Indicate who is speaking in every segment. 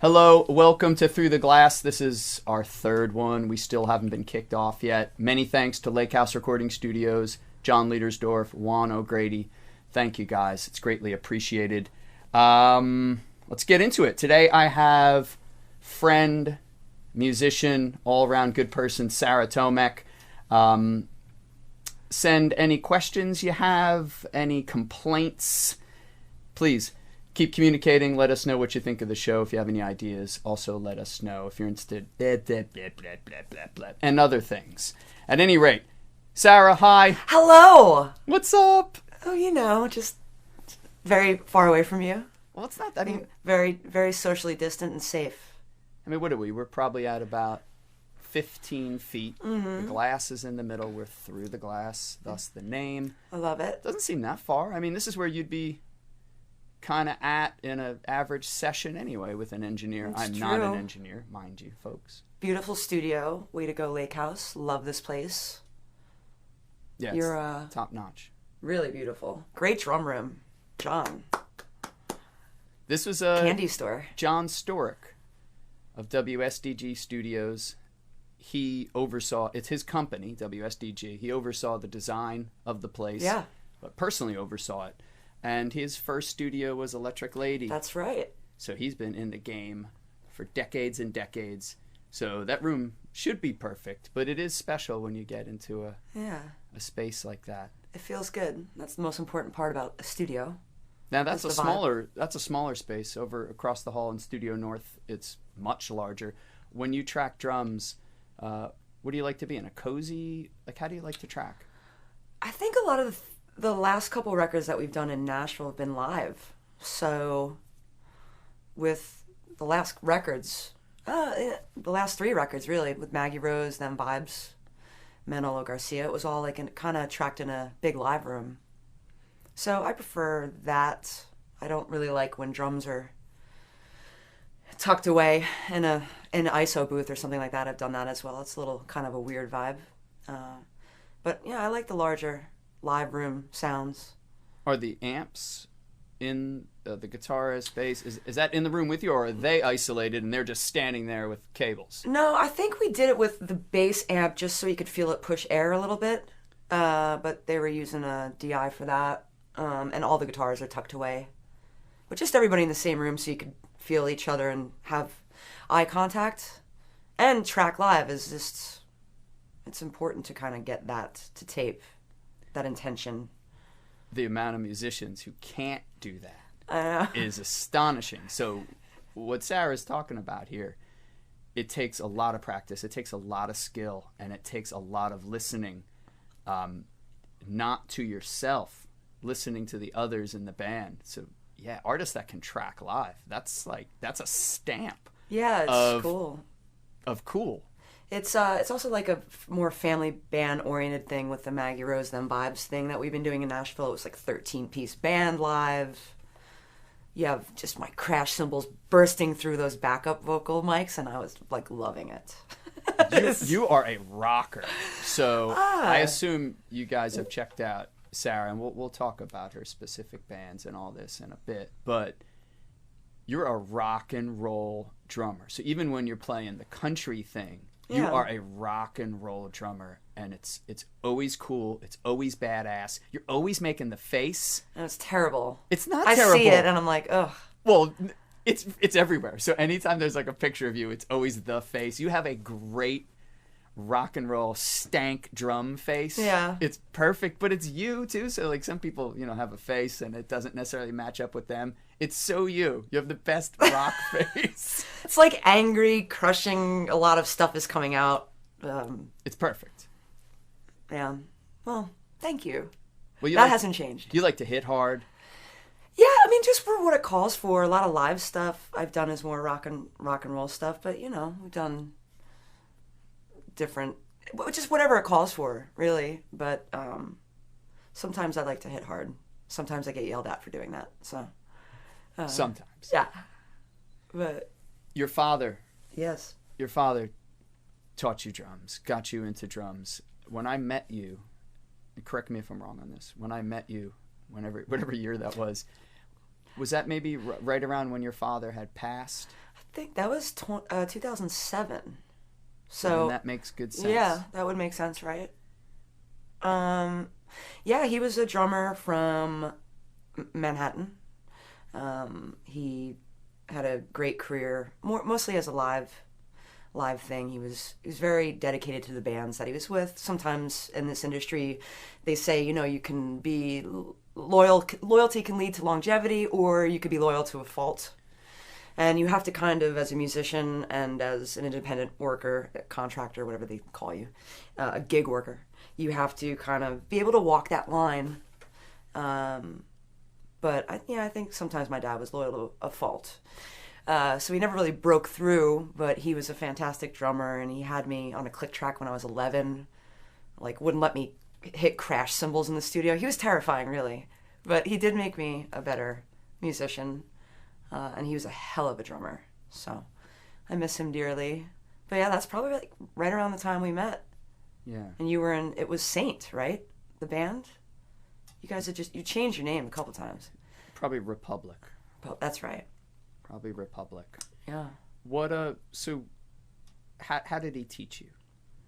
Speaker 1: Hello, welcome to Through the Glass. This is our third one. We still haven't been kicked off yet. Many thanks to Lakehouse Recording Studios, John Leadersdorf, Juan O'Grady. Thank you guys. It's greatly appreciated. Let's get into it. Today I have friend, musician, all-around good person, Sarah Tomek. Send any questions you have, any complaints. Please keep communicating. Let us know what you think of the show. If you have any ideas, also let us know if you're interested. And other things. At any rate, Sarah, hi.
Speaker 2: Hello.
Speaker 1: What's up?
Speaker 2: Oh, just very far away from you.
Speaker 1: Well, it's not that.
Speaker 2: Very, very socially distant and safe.
Speaker 1: I mean, what are we? We're probably at about 15 feet. The glass is in the middle. We're through the glass, thus the name.
Speaker 2: I love it.
Speaker 1: Doesn't seem that far. I mean, this is where you'd be kind of at in an average session anyway with an engineer.
Speaker 2: That's
Speaker 1: I'm
Speaker 2: true.
Speaker 1: not an engineer, mind you, folks.
Speaker 2: Beautiful studio. Way to go, Lakehouse. Love this place.
Speaker 1: Yeah,
Speaker 2: You're
Speaker 1: it's top notch.
Speaker 2: really beautiful. Great drum room. John.
Speaker 1: This was a
Speaker 2: Candy store.
Speaker 1: John Storick of WSDG Studios. He oversaw, it's his company, WSDG. He oversaw the design of the place.
Speaker 2: Yeah.
Speaker 1: But personally oversaw it. And his first studio was Electric Lady.
Speaker 2: That's right.
Speaker 1: So he's been in the game for decades and decades. So that room should be perfect, but it is special when you get into a space like that.
Speaker 2: It feels good. That's the most important part about a studio.
Speaker 1: Now that's
Speaker 2: That's
Speaker 1: a
Speaker 2: the vibe.
Speaker 1: smaller space. Over across the hall in Studio North, it's much larger. When you track drums, what do you like to be in? A cozy? Like, how do you like to track?
Speaker 2: I think a lot of the last couple records that we've done in Nashville have been live. So with the last records, the last three records really, with Maggie Rose, then Vibes, Manolo Garcia, it was all like kind of tracked in a big live room. So I prefer that. I don't really like when drums are tucked away in an ISO booth or something like that. I've done that as well. It's a little kind of a weird vibe. But yeah, I like the larger live room sounds.
Speaker 1: Are the amps in the guitarist, bass, is that in the room with you, or are they isolated and they're just standing there with cables?
Speaker 2: No, I think we did it with the bass amp just so you could feel it push air a little bit. But they were using a DI for that. And all the guitars are tucked away. But just everybody in the same room so you could feel each other and have eye contact. And track live is just, it's important to kind of get that to tape, that intention.
Speaker 1: The amount of musicians who can't do that is astonishing. So what Sarah's talking about here, it takes a lot of practice, it takes a lot of skill, and it takes a lot of listening, not to yourself, listening to the others in the band. So yeah, artists that can track live, that's a stamp.
Speaker 2: Yeah, it's cool.
Speaker 1: Of cool.
Speaker 2: It's also like a more family band oriented thing with the Maggie Rose Them Vibes thing that we've been doing in Nashville. It was like 13-piece band live. You have just my crash cymbals bursting through those backup vocal mics, and I was like loving it.
Speaker 1: You are a rocker. So I assume you guys have checked out Sarah, and we'll talk about her specific bands and all this in a bit. But you're a rock and roll drummer. So even when you're playing the country thing, you are a rock and roll drummer, and it's always cool. It's always badass. You're always making the face.
Speaker 2: And it's terrible.
Speaker 1: It's not
Speaker 2: I
Speaker 1: terrible.
Speaker 2: see it, and I'm like, ugh.
Speaker 1: Well, it's everywhere. So anytime there's like a picture of you, it's always the face. You have a great rock and roll stank drum face.
Speaker 2: Yeah.
Speaker 1: It's perfect, but it's you too. So like some people, have a face and it doesn't necessarily match up with them. It's so you. You have the best rock face.
Speaker 2: It's like angry, crushing, a lot of stuff is coming out.
Speaker 1: It's perfect.
Speaker 2: Yeah. Well, thank you.
Speaker 1: Well,
Speaker 2: That hasn't changed.
Speaker 1: You like to hit hard.
Speaker 2: Yeah, I mean, just for what it calls for. A lot of live stuff I've done is more rock and roll stuff, but we've done different, just whatever it calls for, really. But sometimes I like to hit hard. Sometimes I get yelled at for doing that. So
Speaker 1: Sometimes.
Speaker 2: yeah, but
Speaker 1: Your father
Speaker 2: yes,
Speaker 1: taught you drums, got you into drums. When I met you, and correct me if I'm wrong on this, when I met you, whatever year that was that maybe right around when your father had passed?
Speaker 2: think that was 2007. So
Speaker 1: Then that makes good sense.
Speaker 2: yeah, that would make sense, right? Yeah, he was a drummer from Manhattan. He had a great career, mostly as a live thing. He was very dedicated to the bands that he was with. Sometimes in this industry, they say, you know, you can be loyalty can lead to longevity, or you could be loyal to a fault. And you have to kind of, as a musician and as an independent worker, a contractor, whatever they call you, a gig worker, you have to kind of be able to walk that line. But I think sometimes my dad was loyal to a fault. So he never really broke through, but he was a fantastic drummer, and he had me on a click track when I was 11. Like, wouldn't let me hit crash cymbals in the studio. He was terrifying, really. But he did make me a better musician. And he was a hell of a drummer. So I miss him dearly. But yeah, that's probably like right around the time we met.
Speaker 1: Yeah.
Speaker 2: And you were in, it was Saint, right? The band? You guys had you changed your name a couple times.
Speaker 1: Probably Republic.
Speaker 2: Oh, that's right.
Speaker 1: Probably Republic.
Speaker 2: Yeah.
Speaker 1: So how did he teach you?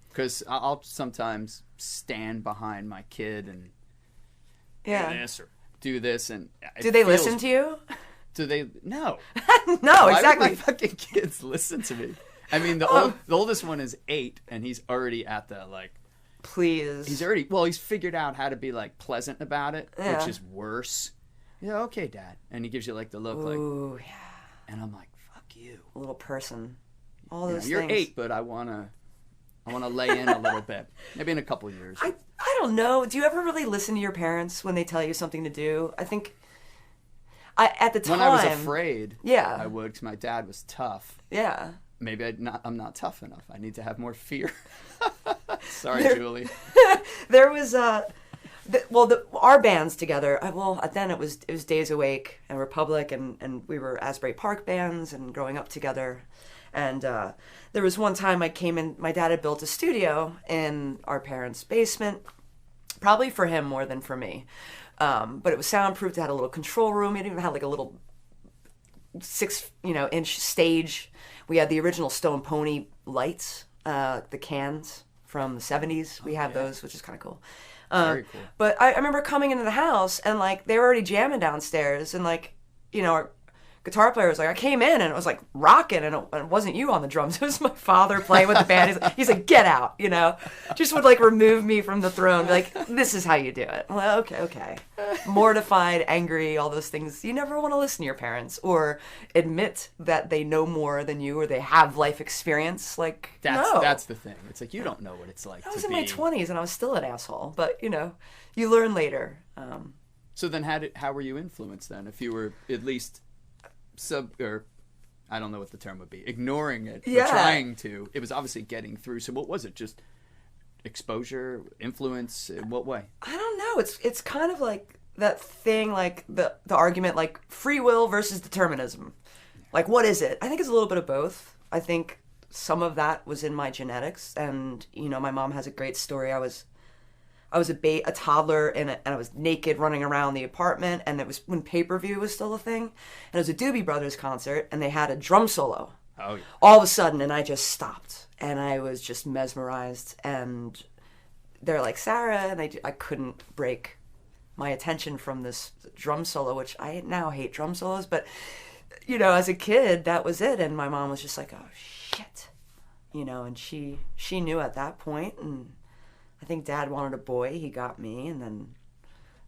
Speaker 1: Because I'll sometimes stand behind my kid and do this or do this. And
Speaker 2: do they listen to you?
Speaker 1: Do they? No.
Speaker 2: No,
Speaker 1: Why
Speaker 2: exactly.
Speaker 1: would my fucking kids listen to me? I mean, the oldest one is 8, and he's already at the, like...
Speaker 2: Please.
Speaker 1: He's figured out how to be, like, pleasant about it,
Speaker 2: yeah.
Speaker 1: which is worse. Yeah, okay, Dad. And he gives you, like, the look,
Speaker 2: Ooh,
Speaker 1: like...
Speaker 2: yeah.
Speaker 1: And I'm like, fuck you.
Speaker 2: A little person. All those
Speaker 1: You're
Speaker 2: things.
Speaker 1: 8, but I want to lay in a little bit. Maybe in a couple years.
Speaker 2: I don't know. Do you ever really listen to your parents when they tell you something to do? I think... at the time...
Speaker 1: When I was afraid,
Speaker 2: yeah.
Speaker 1: I would, because my dad was tough.
Speaker 2: Yeah.
Speaker 1: Maybe I'm not tough enough. I need to have more fear. Sorry, Julie.
Speaker 2: There was our bands together. Then it was Days Awake and Republic, and we were Asbury Park bands and growing up together. And there was one time I came in. My dad had built a studio in our parents' basement, probably for him more than for me. But it was soundproofed. It had a little control room. It even had like a little 6-inch stage. We had the original Stone Pony lights, the cans from the 70s. We have those, which is kind of cool.
Speaker 1: Very cool.
Speaker 2: But I remember coming into the house and like they were already jamming downstairs, and like, you know, our guitar player was like, I came in and it was like rocking, and it wasn't you on the drums. It was my father playing with the band. He's like, get out, you know, just would like remove me from the throne. Like, this is how you do it. I'm like, okay. Mortified, angry, all those things. You never want to listen to your parents or admit that they know more than you or they have life experience. Like,
Speaker 1: that's the thing. It's like, you don't know what it's like.
Speaker 2: I was in my 20s and I was still an asshole, but you know, you learn later.
Speaker 1: So then how were you influenced then? If you were at least or I don't know what the term would be, ignoring it, but trying to. It was obviously getting through. So what was it? Just exposure, influence? In what way?
Speaker 2: I don't know. It's kind of like that thing, like the argument, like free will versus determinism. Like, what is it? I think it's a little bit of both. I think some of that was in my genetics, and you know, my mom has a great story. I was a toddler, and I was naked running around the apartment, and it was when pay-per-view was still a thing, and it was a Doobie Brothers concert, and they had a drum solo.
Speaker 1: Oh, yeah.
Speaker 2: All of a sudden, and I just stopped, and I was just mesmerized, and they're like, Sarah, and I couldn't break my attention from this drum solo, which I now hate drum solos, but, you know, as a kid, that was it, and my mom was just like, oh, shit, you know, and she knew at that point, and I think Dad wanted a boy. He got me, and then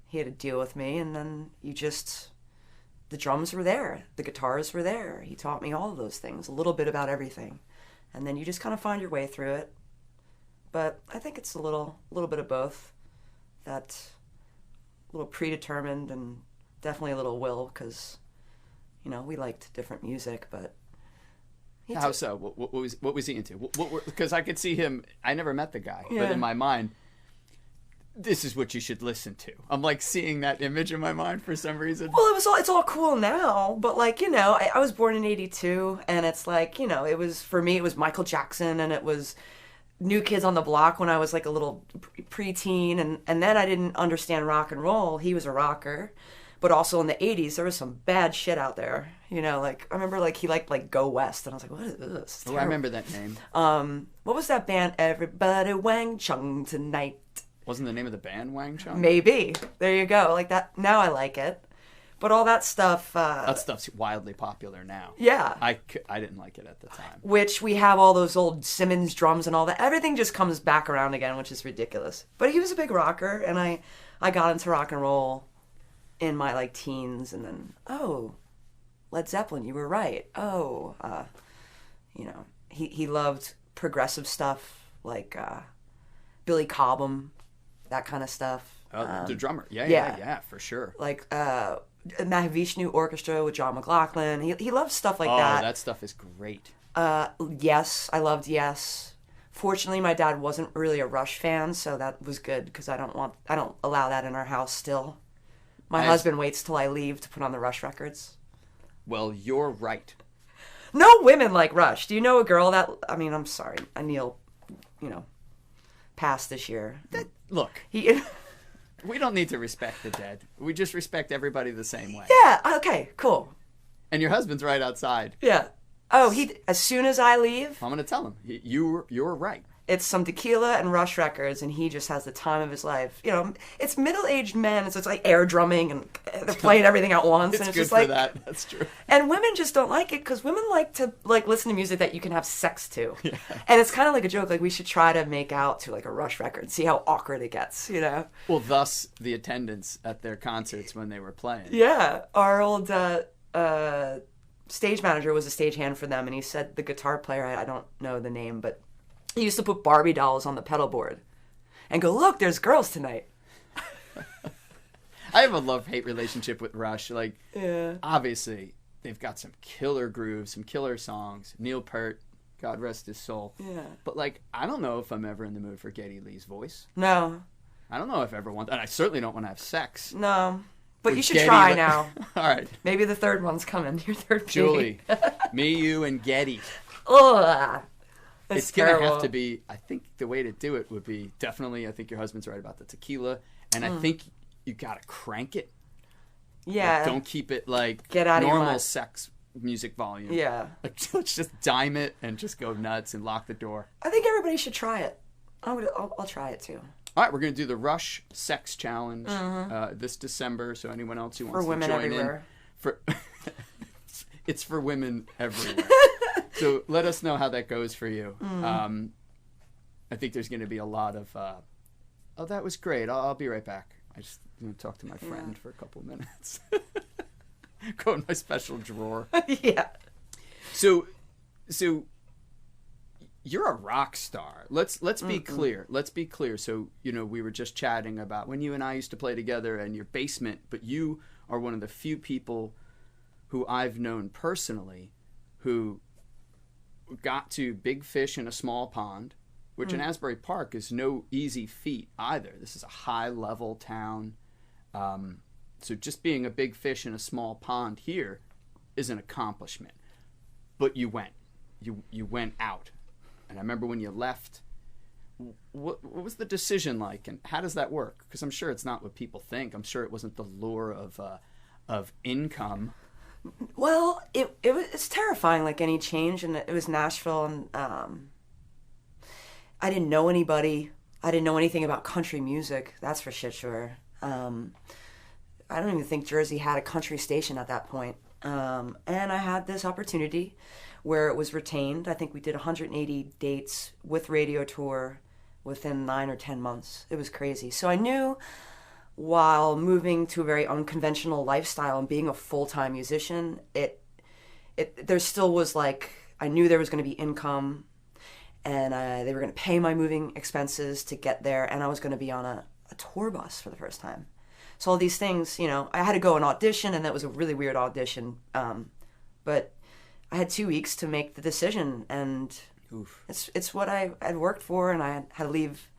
Speaker 2: he had to deal with me, and then the drums were there. The guitars were there. He taught me all of those things, a little bit about everything. And then you just kind of find your way through it. But I think it's a little bit of both. That little predetermined and definitely a little will, because, you know, we liked different music, but...
Speaker 1: How so? What was he into? Because I could see him. I never met the guy,
Speaker 2: Yeah.
Speaker 1: but in my mind, this is what you should listen to. I'm like seeing that image in my mind for some reason.
Speaker 2: Well, it's all cool now, but like, you know, I was born in '82, and it's like, you know, it was, for me, it was Michael Jackson, and it was New Kids on the Block when I was like a little preteen, and then I didn't understand rock and roll. He was a rocker. But also in the 80s, there was some bad shit out there. You know, like, I remember, like, he liked, like, Go West. And I was like, what is this?
Speaker 1: Oh, I remember that name.
Speaker 2: What was that band? Everybody Wang Chung Tonight.
Speaker 1: Wasn't the name of the band Wang Chung?
Speaker 2: Maybe. There you go. Like that. Now I like it. But all that stuff...
Speaker 1: that stuff's wildly popular now.
Speaker 2: Yeah.
Speaker 1: I didn't like it at the time.
Speaker 2: Which we have all those old Simmons drums and all that. Everything just comes back around again, which is ridiculous. But he was a big rocker, and I got into rock and roll in my, like, teens, and then, oh, Led Zeppelin, you were right. Oh, you know, he loved progressive stuff, like Billy Cobham, that kind of stuff.
Speaker 1: The drummer. Yeah, for sure.
Speaker 2: Like Mahavishnu Orchestra with John McLaughlin. He loved stuff like that.
Speaker 1: Oh, that stuff is great.
Speaker 2: Yes, I loved Yes. Fortunately, my dad wasn't really a Rush fan, so that was good because I don't allow that in our house still. My husband waits till I leave to put on the Rush records.
Speaker 1: Well, you're right.
Speaker 2: No women like Rush. Do you know a girl that... I mean, I'm sorry. Anil, you know, passed this year.
Speaker 1: Look, we don't need to respect the dead. We just respect everybody the same way.
Speaker 2: Yeah, okay, cool.
Speaker 1: And your husband's right outside.
Speaker 2: Yeah. Oh, as soon as I leave...
Speaker 1: I'm going to tell him. You're right.
Speaker 2: It's some tequila and Rush records, and he just has the time of his life. You know, it's middle-aged men, so it's like air drumming, and they're playing everything at once.
Speaker 1: It's
Speaker 2: and
Speaker 1: good
Speaker 2: just
Speaker 1: for
Speaker 2: like,
Speaker 1: that. That's true.
Speaker 2: And women just don't like it, because women like to listen to music that you can have sex to. Yeah. And it's kind of like a joke. Like, we should try to make out to, like, a Rush record, see how awkward it gets, you know?
Speaker 1: Well, thus the attendance at their concerts when they were playing.
Speaker 2: Yeah. Our old stage manager was a stagehand for them, and he said the guitar player, I don't know the name, but... he used to put Barbie dolls on the pedal board and go, look, there's girls tonight.
Speaker 1: I have a love-hate relationship with Rush. Like,
Speaker 2: yeah.
Speaker 1: Obviously, they've got some killer grooves, some killer songs. Neil Peart, God rest his soul.
Speaker 2: Yeah.
Speaker 1: But, like, I don't know if I'm ever in the mood for Geddy Lee's voice.
Speaker 2: No.
Speaker 1: I don't know if I ever want... and I certainly don't want to have sex.
Speaker 2: No. But you should
Speaker 1: Geddy,
Speaker 2: try now.
Speaker 1: All right.
Speaker 2: Maybe the third one's coming. Your third
Speaker 1: Julie, me, you, and Geddy.
Speaker 2: Ugh.
Speaker 1: It's going to have to be, I think the way to do it would be definitely, I think your husband's right about the tequila, and I think you got to crank it.
Speaker 2: Yeah.
Speaker 1: Like, don't keep it like
Speaker 2: get out
Speaker 1: normal
Speaker 2: of your
Speaker 1: sex music volume.
Speaker 2: Yeah.
Speaker 1: Like, let's just dime it and just go nuts and lock the door.
Speaker 2: I think everybody should try it. I'll try it too.
Speaker 1: All right, we're going to do the Rush Sex Challenge this December, so anyone else who wants to join
Speaker 2: everywhere.
Speaker 1: It's for women everywhere. So let us know how that goes for you. I think there's going to be a lot of, oh, that was great. I'll be right back. I just want to talk to my friend for a couple of minutes. Go in my special drawer.
Speaker 2: Yeah.
Speaker 1: So you're a rock star. Let's be clear. Let's be clear. So, you know, we were just chatting about when you and I used to play together in your basement, but you are one of the few people who I've known personally who got to big fish in a small pond, which in Asbury Park is no easy feat either. This is a high-level town. So just being a big fish in a small pond here is an accomplishment. But you went. You went out. And I remember when you left, what was the decision like, and how does that work? Because I'm sure it's not what people think. I'm sure it wasn't the lure of income.
Speaker 2: Well, it's terrifying, like any change, and it was Nashville, and I didn't know anybody. I didn't know anything about country music, that's for shit sure. I don't even think Jersey had a country station at that point. And I had this opportunity where it was retained. I think we did 180 dates with radio tour within 9 or 10 months. It was crazy. So I knew while moving to a very unconventional lifestyle and being a full-time musician, there still was like, I knew there was going to be income, and they were going to pay my moving expenses to get there, and I was going to be on a tour bus for the first time. So all these things, you know, I had to go and audition, and that was a really weird audition. But I had 2 weeks to make the decision, and it's what I'd worked for, and I had to leave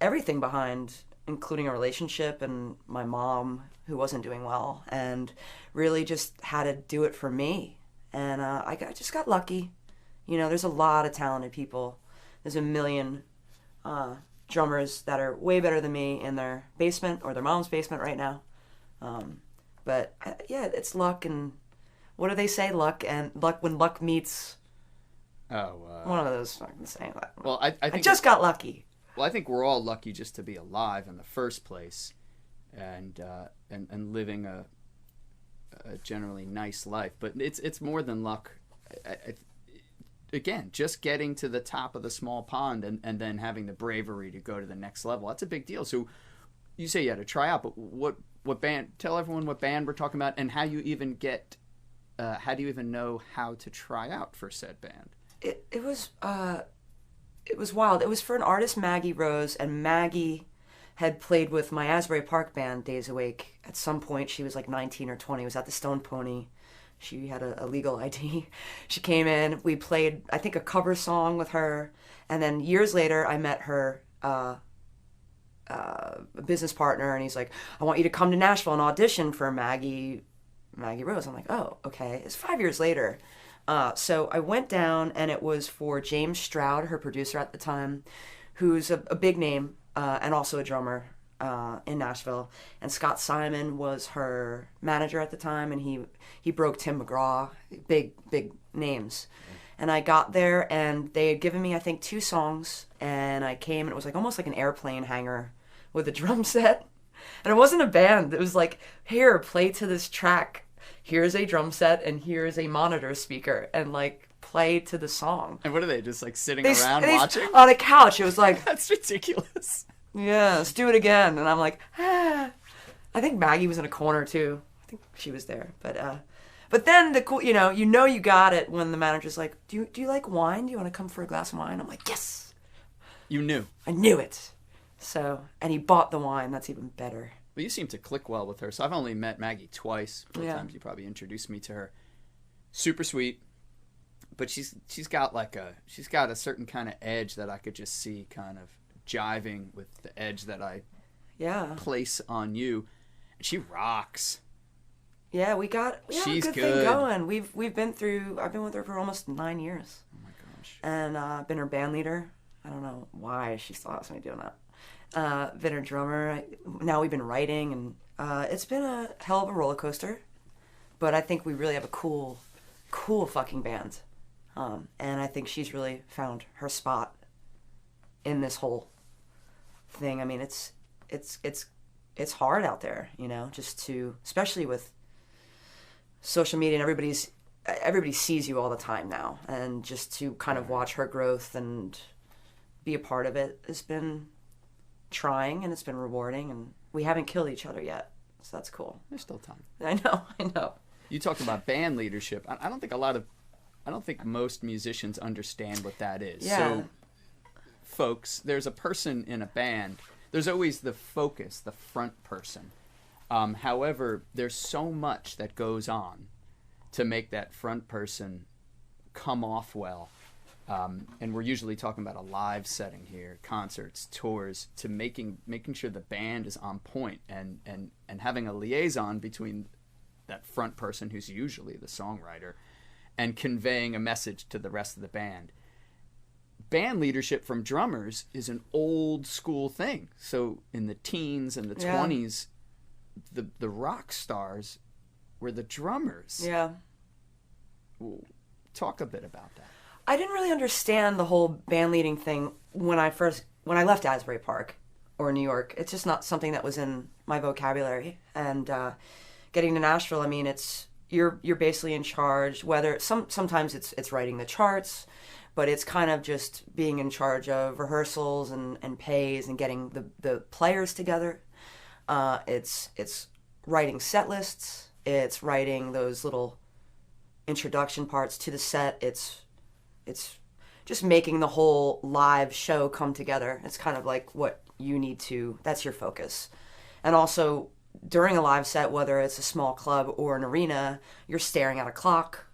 Speaker 2: everything behind, including a relationship and my mom, who wasn't doing well, and really just had to do it for me. And I just got lucky. You know, there's a lot of talented people. There's a million drummers that are way better than me in their basement or their mom's basement right now. But yeah, it's luck, and what do they say? Luck when luck meets. One of those fucking sayings.
Speaker 1: Well, I think
Speaker 2: I just got lucky.
Speaker 1: Well, I think we're all lucky just to be alive in the first place, and living a generally nice life. But it's more than luck. Again, just getting to the top of the small pond and then having the bravery to go to the next level. That's a big deal. So you say you had to try out, but what band? Tell everyone what band we're talking about and how you even get. How do you even know how to try out for said band?
Speaker 2: It was wild. It was for an artist, Maggie Rose, and Maggie had played with my Asbury Park band, Days Awake. At some point, she was like 19 or 20. It was at the Stone Pony. She had a legal ID. She came in. We played, I think, a cover song with her. And then years later, I met her business partner, and he's like, I want you to come to Nashville and audition for Maggie Rose. I'm like, oh, okay. It's 5 years later. So I went down, and it was for James Stroud, her producer at the time, who's a big name and also a drummer in Nashville. And Scott Simon was her manager at the time, and he broke Tim McGraw, big names. And I got there, and they had given me, I think, 2 songs, and I came, and it was like almost like an airplane hangar with a drum set. And it wasn't a band. It was like, here, play to this track. Here's a drum set, and here's a monitor speaker, and like play to the song.
Speaker 1: And what are they, just like sitting around watching?
Speaker 2: On a couch. It was like,
Speaker 1: that's ridiculous.
Speaker 2: Yeah, let's do it again. And I'm like, ah. I think Maggie was in a corner too. I think she was there. But then the cool, you got it when the manager's like, do you like wine? Do you want to come for a glass of wine? I'm like, yes.
Speaker 1: You knew.
Speaker 2: I knew it. So, and he bought the wine. That's even better.
Speaker 1: Well, you seem to click well with her. So I've only met Maggie twice. Both
Speaker 2: Yeah.
Speaker 1: times you probably introduced me to her. Super sweet, but she's got a certain kind of edge that I could just see kind of jiving with the edge that I place on you. And she rocks.
Speaker 2: Yeah, we have
Speaker 1: She's
Speaker 2: a good thing going. I've been with her for almost 9 years.
Speaker 1: Oh my gosh.
Speaker 2: And I've been her band leader. I don't know why she still has me doing that. Been her drummer. Now we've been writing, and it's been a hell of a roller coaster. But I think we really have a cool fucking band. And I think she's really found her spot in this whole thing. I mean, it's hard out there, just to, especially with social media, and everybody sees you all the time now, and just to kind of watch her growth and be a part of it has been trying, and it's been rewarding, and we haven't killed each other yet, so that's cool.
Speaker 1: There's still time.
Speaker 2: I know.
Speaker 1: You talked about band leadership. I don't think most musicians understand what that is.
Speaker 2: Yeah.
Speaker 1: So, folks, there's a person in a band. There's always the focus, the front person. However, there's so much that goes on to make that front person come off well. And we're usually talking about a live setting here, concerts, tours, to making sure the band is on point and having a liaison between that front person, who's usually the songwriter, and conveying a message to the rest of the band. Band leadership from drummers is an old school thing. So in the teens and the 20s, the rock stars were the drummers.
Speaker 2: Yeah.
Speaker 1: Talk a bit about that.
Speaker 2: I didn't really understand the whole band leading thing when I left Asbury Park or New York. It's just not something that was in my vocabulary. And getting to Nashville, I mean, you're basically in charge. Whether sometimes it's writing the charts, but it's kind of just being in charge of rehearsals and pays and getting the players together. It's writing set lists. It's writing those little introduction parts to the set. It's just making the whole live show come together. It's kind of like what you need to, that's your focus. And also, during a live set, whether it's a small club or an arena, you're staring at a clock,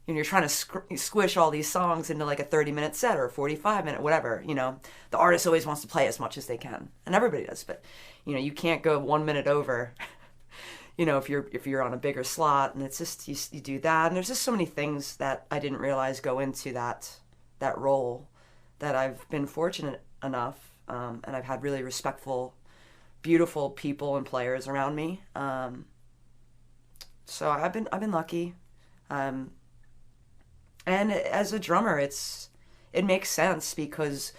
Speaker 2: and you're trying to squish all these songs into like a 30-minute set or a 45-minute, whatever. The artist always wants to play as much as they can, and everybody does. But you can't go 1 minute over. If you're on a bigger slot, and it's just you do that, and there's just so many things that I didn't realize go into that role, that I've been fortunate enough, and I've had really respectful, beautiful people and players around me, So I've been lucky. And as a drummer, it makes sense because,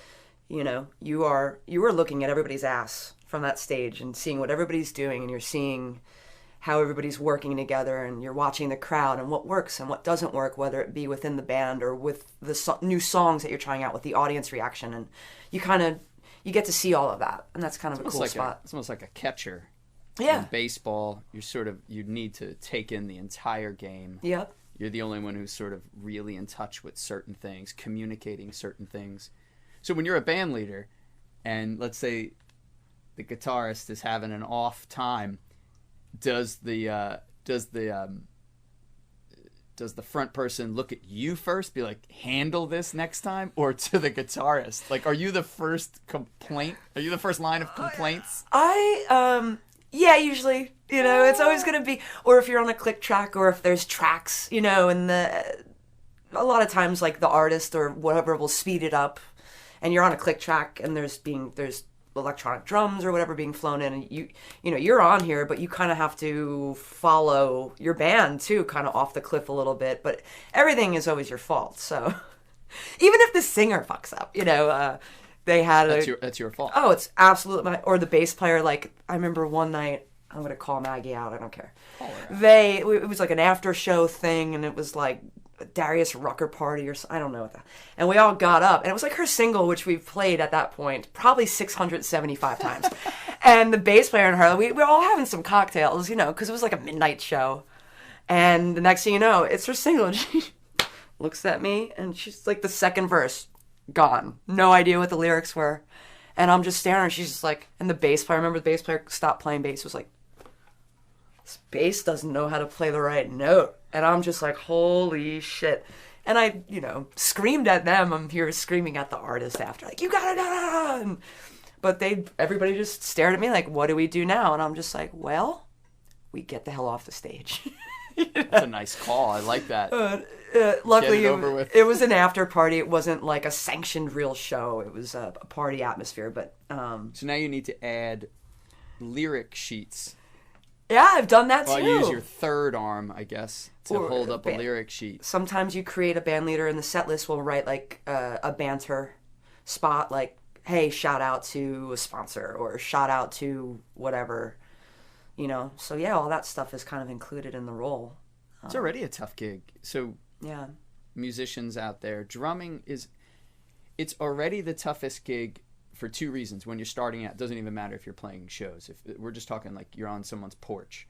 Speaker 2: you are looking at everybody's ass from that stage and seeing what everybody's doing, and you're seeing how everybody's working together, and you're watching the crowd and what works and what doesn't work, whether it be within the band or with the new songs that you're trying out, with the audience reaction, and you get to see all of that, and that's kind of a cool spot.
Speaker 1: It's almost like a catcher.
Speaker 2: Yeah.
Speaker 1: In baseball, you need to take in the entire game.
Speaker 2: Yep.
Speaker 1: You're the only one who's sort of really in touch with certain things, communicating certain things. So when you're a band leader, and let's say the guitarist is having an off time, does the front person look at you first, be like, handle this next time, or to the guitarist? Like, are you the first complaint? Are you the first line of complaints?
Speaker 2: Yeah, usually, it's always going to be, or if you're on a click track, or if there's tracks, and a lot of times, like, the artist or whatever will speed it up, and you're on a click track, and there's electronic drums or whatever being flown in, and you're on here, but you kind of have to follow your band too, kind of off the cliff a little bit, but everything is always your fault. So even if the singer fucks up, they had
Speaker 1: that's your fault.
Speaker 2: Oh, it's absolutely or the bass player. Like, I remember one night, I'm gonna call Maggie out, I don't care. It was like an after show thing, and it was like Darius Rucker party or I don't know what that. And we all got up, and it was like her single, which we've played at that point probably 675 times. And the bass player and her, we were all having some cocktails, because it was like a midnight show. And the next thing you know, it's her single, and she looks at me, and she's like, the second verse gone, no idea what the lyrics were, and I'm just staring. She's just like, and the bass player, I remember the bass player stopped playing bass, was like, this bass doesn't know how to play the right note. And I'm just like, holy shit. And I, screamed at them. I'm here screaming at the artist after, like, you gotta. But everybody just stared at me like, what do we do now? And I'm just like, well, we get the hell off the stage.
Speaker 1: That's a nice call. I like that.
Speaker 2: Luckily, it was an after party. It wasn't like a sanctioned real show. It was a party atmosphere. But
Speaker 1: so now you need to add lyric sheets.
Speaker 2: Yeah, I've done that too.
Speaker 1: Well, you use your third arm, I guess, to hold up a lyric sheet.
Speaker 2: Sometimes you create a band leader, and the set list will write like a banter spot, like, hey, shout out to a sponsor, or shout out to whatever, So yeah, all that stuff is kind of included in the role.
Speaker 1: It's already a tough gig. So
Speaker 2: yeah,
Speaker 1: musicians out there, drumming it's already the toughest gig for two reasons. When you're starting out, it doesn't even matter if you're playing shows. If we're just talking like you're on someone's porch,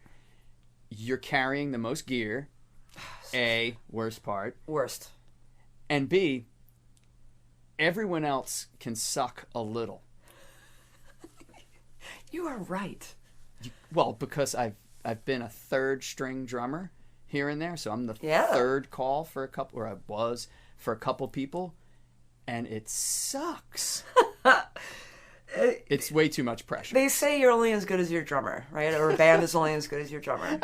Speaker 1: you're carrying the most gear. A, worst part.
Speaker 2: Worst.
Speaker 1: And B, everyone else can suck a little.
Speaker 2: You are right.
Speaker 1: Well, because I've been a third string drummer here and there, so I'm the third call for a couple, or I was for a couple people, and it sucks. It's way too much pressure.
Speaker 2: They say you're only as good as your drummer, right? Or a band is only as good as your drummer.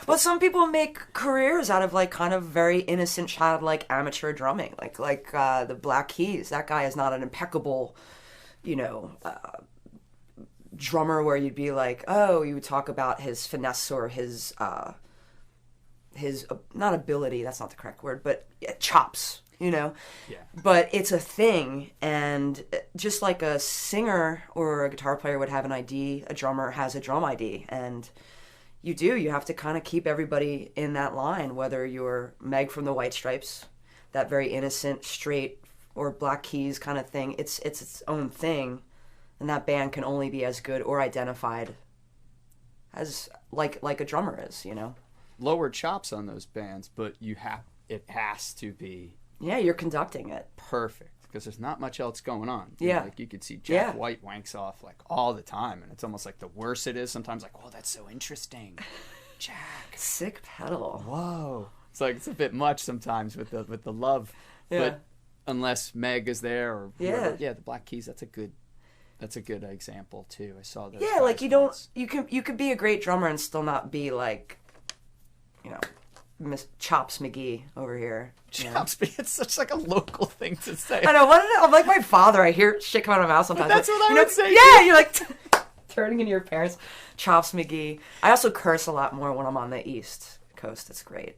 Speaker 2: But some people make careers out of like kind of very innocent, childlike amateur drumming, like the Black Keys. That guy is not an impeccable, drummer where you'd be like, oh, you would talk about his finesse or his not ability. That's not the correct word, but chops. Yeah. But it's a thing, and just like a singer or a guitar player would have an ID, a drummer has a drum ID, and you have to kind of keep everybody in that line, whether you're Meg from the White Stripes, that very innocent, straight, or Black Keys kind of thing. It's its own thing, and that band can only be as good or identified as like a drummer is,
Speaker 1: Lower chops on those bands, but it has to be.
Speaker 2: Yeah, you're conducting it.
Speaker 1: Perfect, because there's not much else going on.
Speaker 2: Yeah.
Speaker 1: Like you could see Jack White wanks off like all the time, and it's almost like the worse it is, sometimes like, oh, that's so interesting. Jack.
Speaker 2: Sick pedal.
Speaker 1: Whoa. It's like it's a bit much sometimes with the love. Yeah. But unless Meg is there or whoever, the Black Keys, that's a good example too. I saw those.
Speaker 2: Yeah, like you could be a great drummer and still not be like, Miss Chops McGee over here.
Speaker 1: Chops McGee, it's such like a local thing to say.
Speaker 2: I know. I'm like my father. I hear shit coming out of my mouth sometimes.
Speaker 1: But that's what I would say.
Speaker 2: Yeah, you're like, turning into your parents. Chops McGee. I also curse a lot more when I'm on the East Coast. It's great.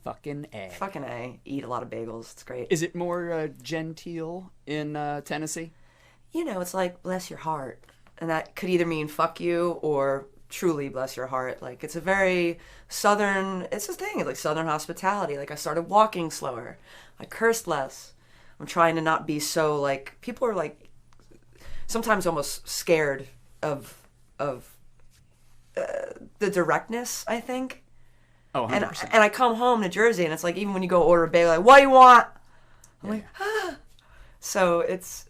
Speaker 1: Fucking A.
Speaker 2: Fucking A. Eat a lot of bagels. It's great.
Speaker 1: Is it more genteel in Tennessee?
Speaker 2: You know, it's like, bless your heart. And that could either mean fuck you or truly bless your heart. Like, it's a very southern, it's a thing. It's like southern hospitality. Like, I started walking slower. I cursed less. I'm trying to not be so, like, people are like, sometimes almost scared of the directness, I think.
Speaker 1: Oh, 100%.
Speaker 2: And I come home to Jersey, and it's like, even when you go order a bagel, like, what do you want? I'm like, ah. So it's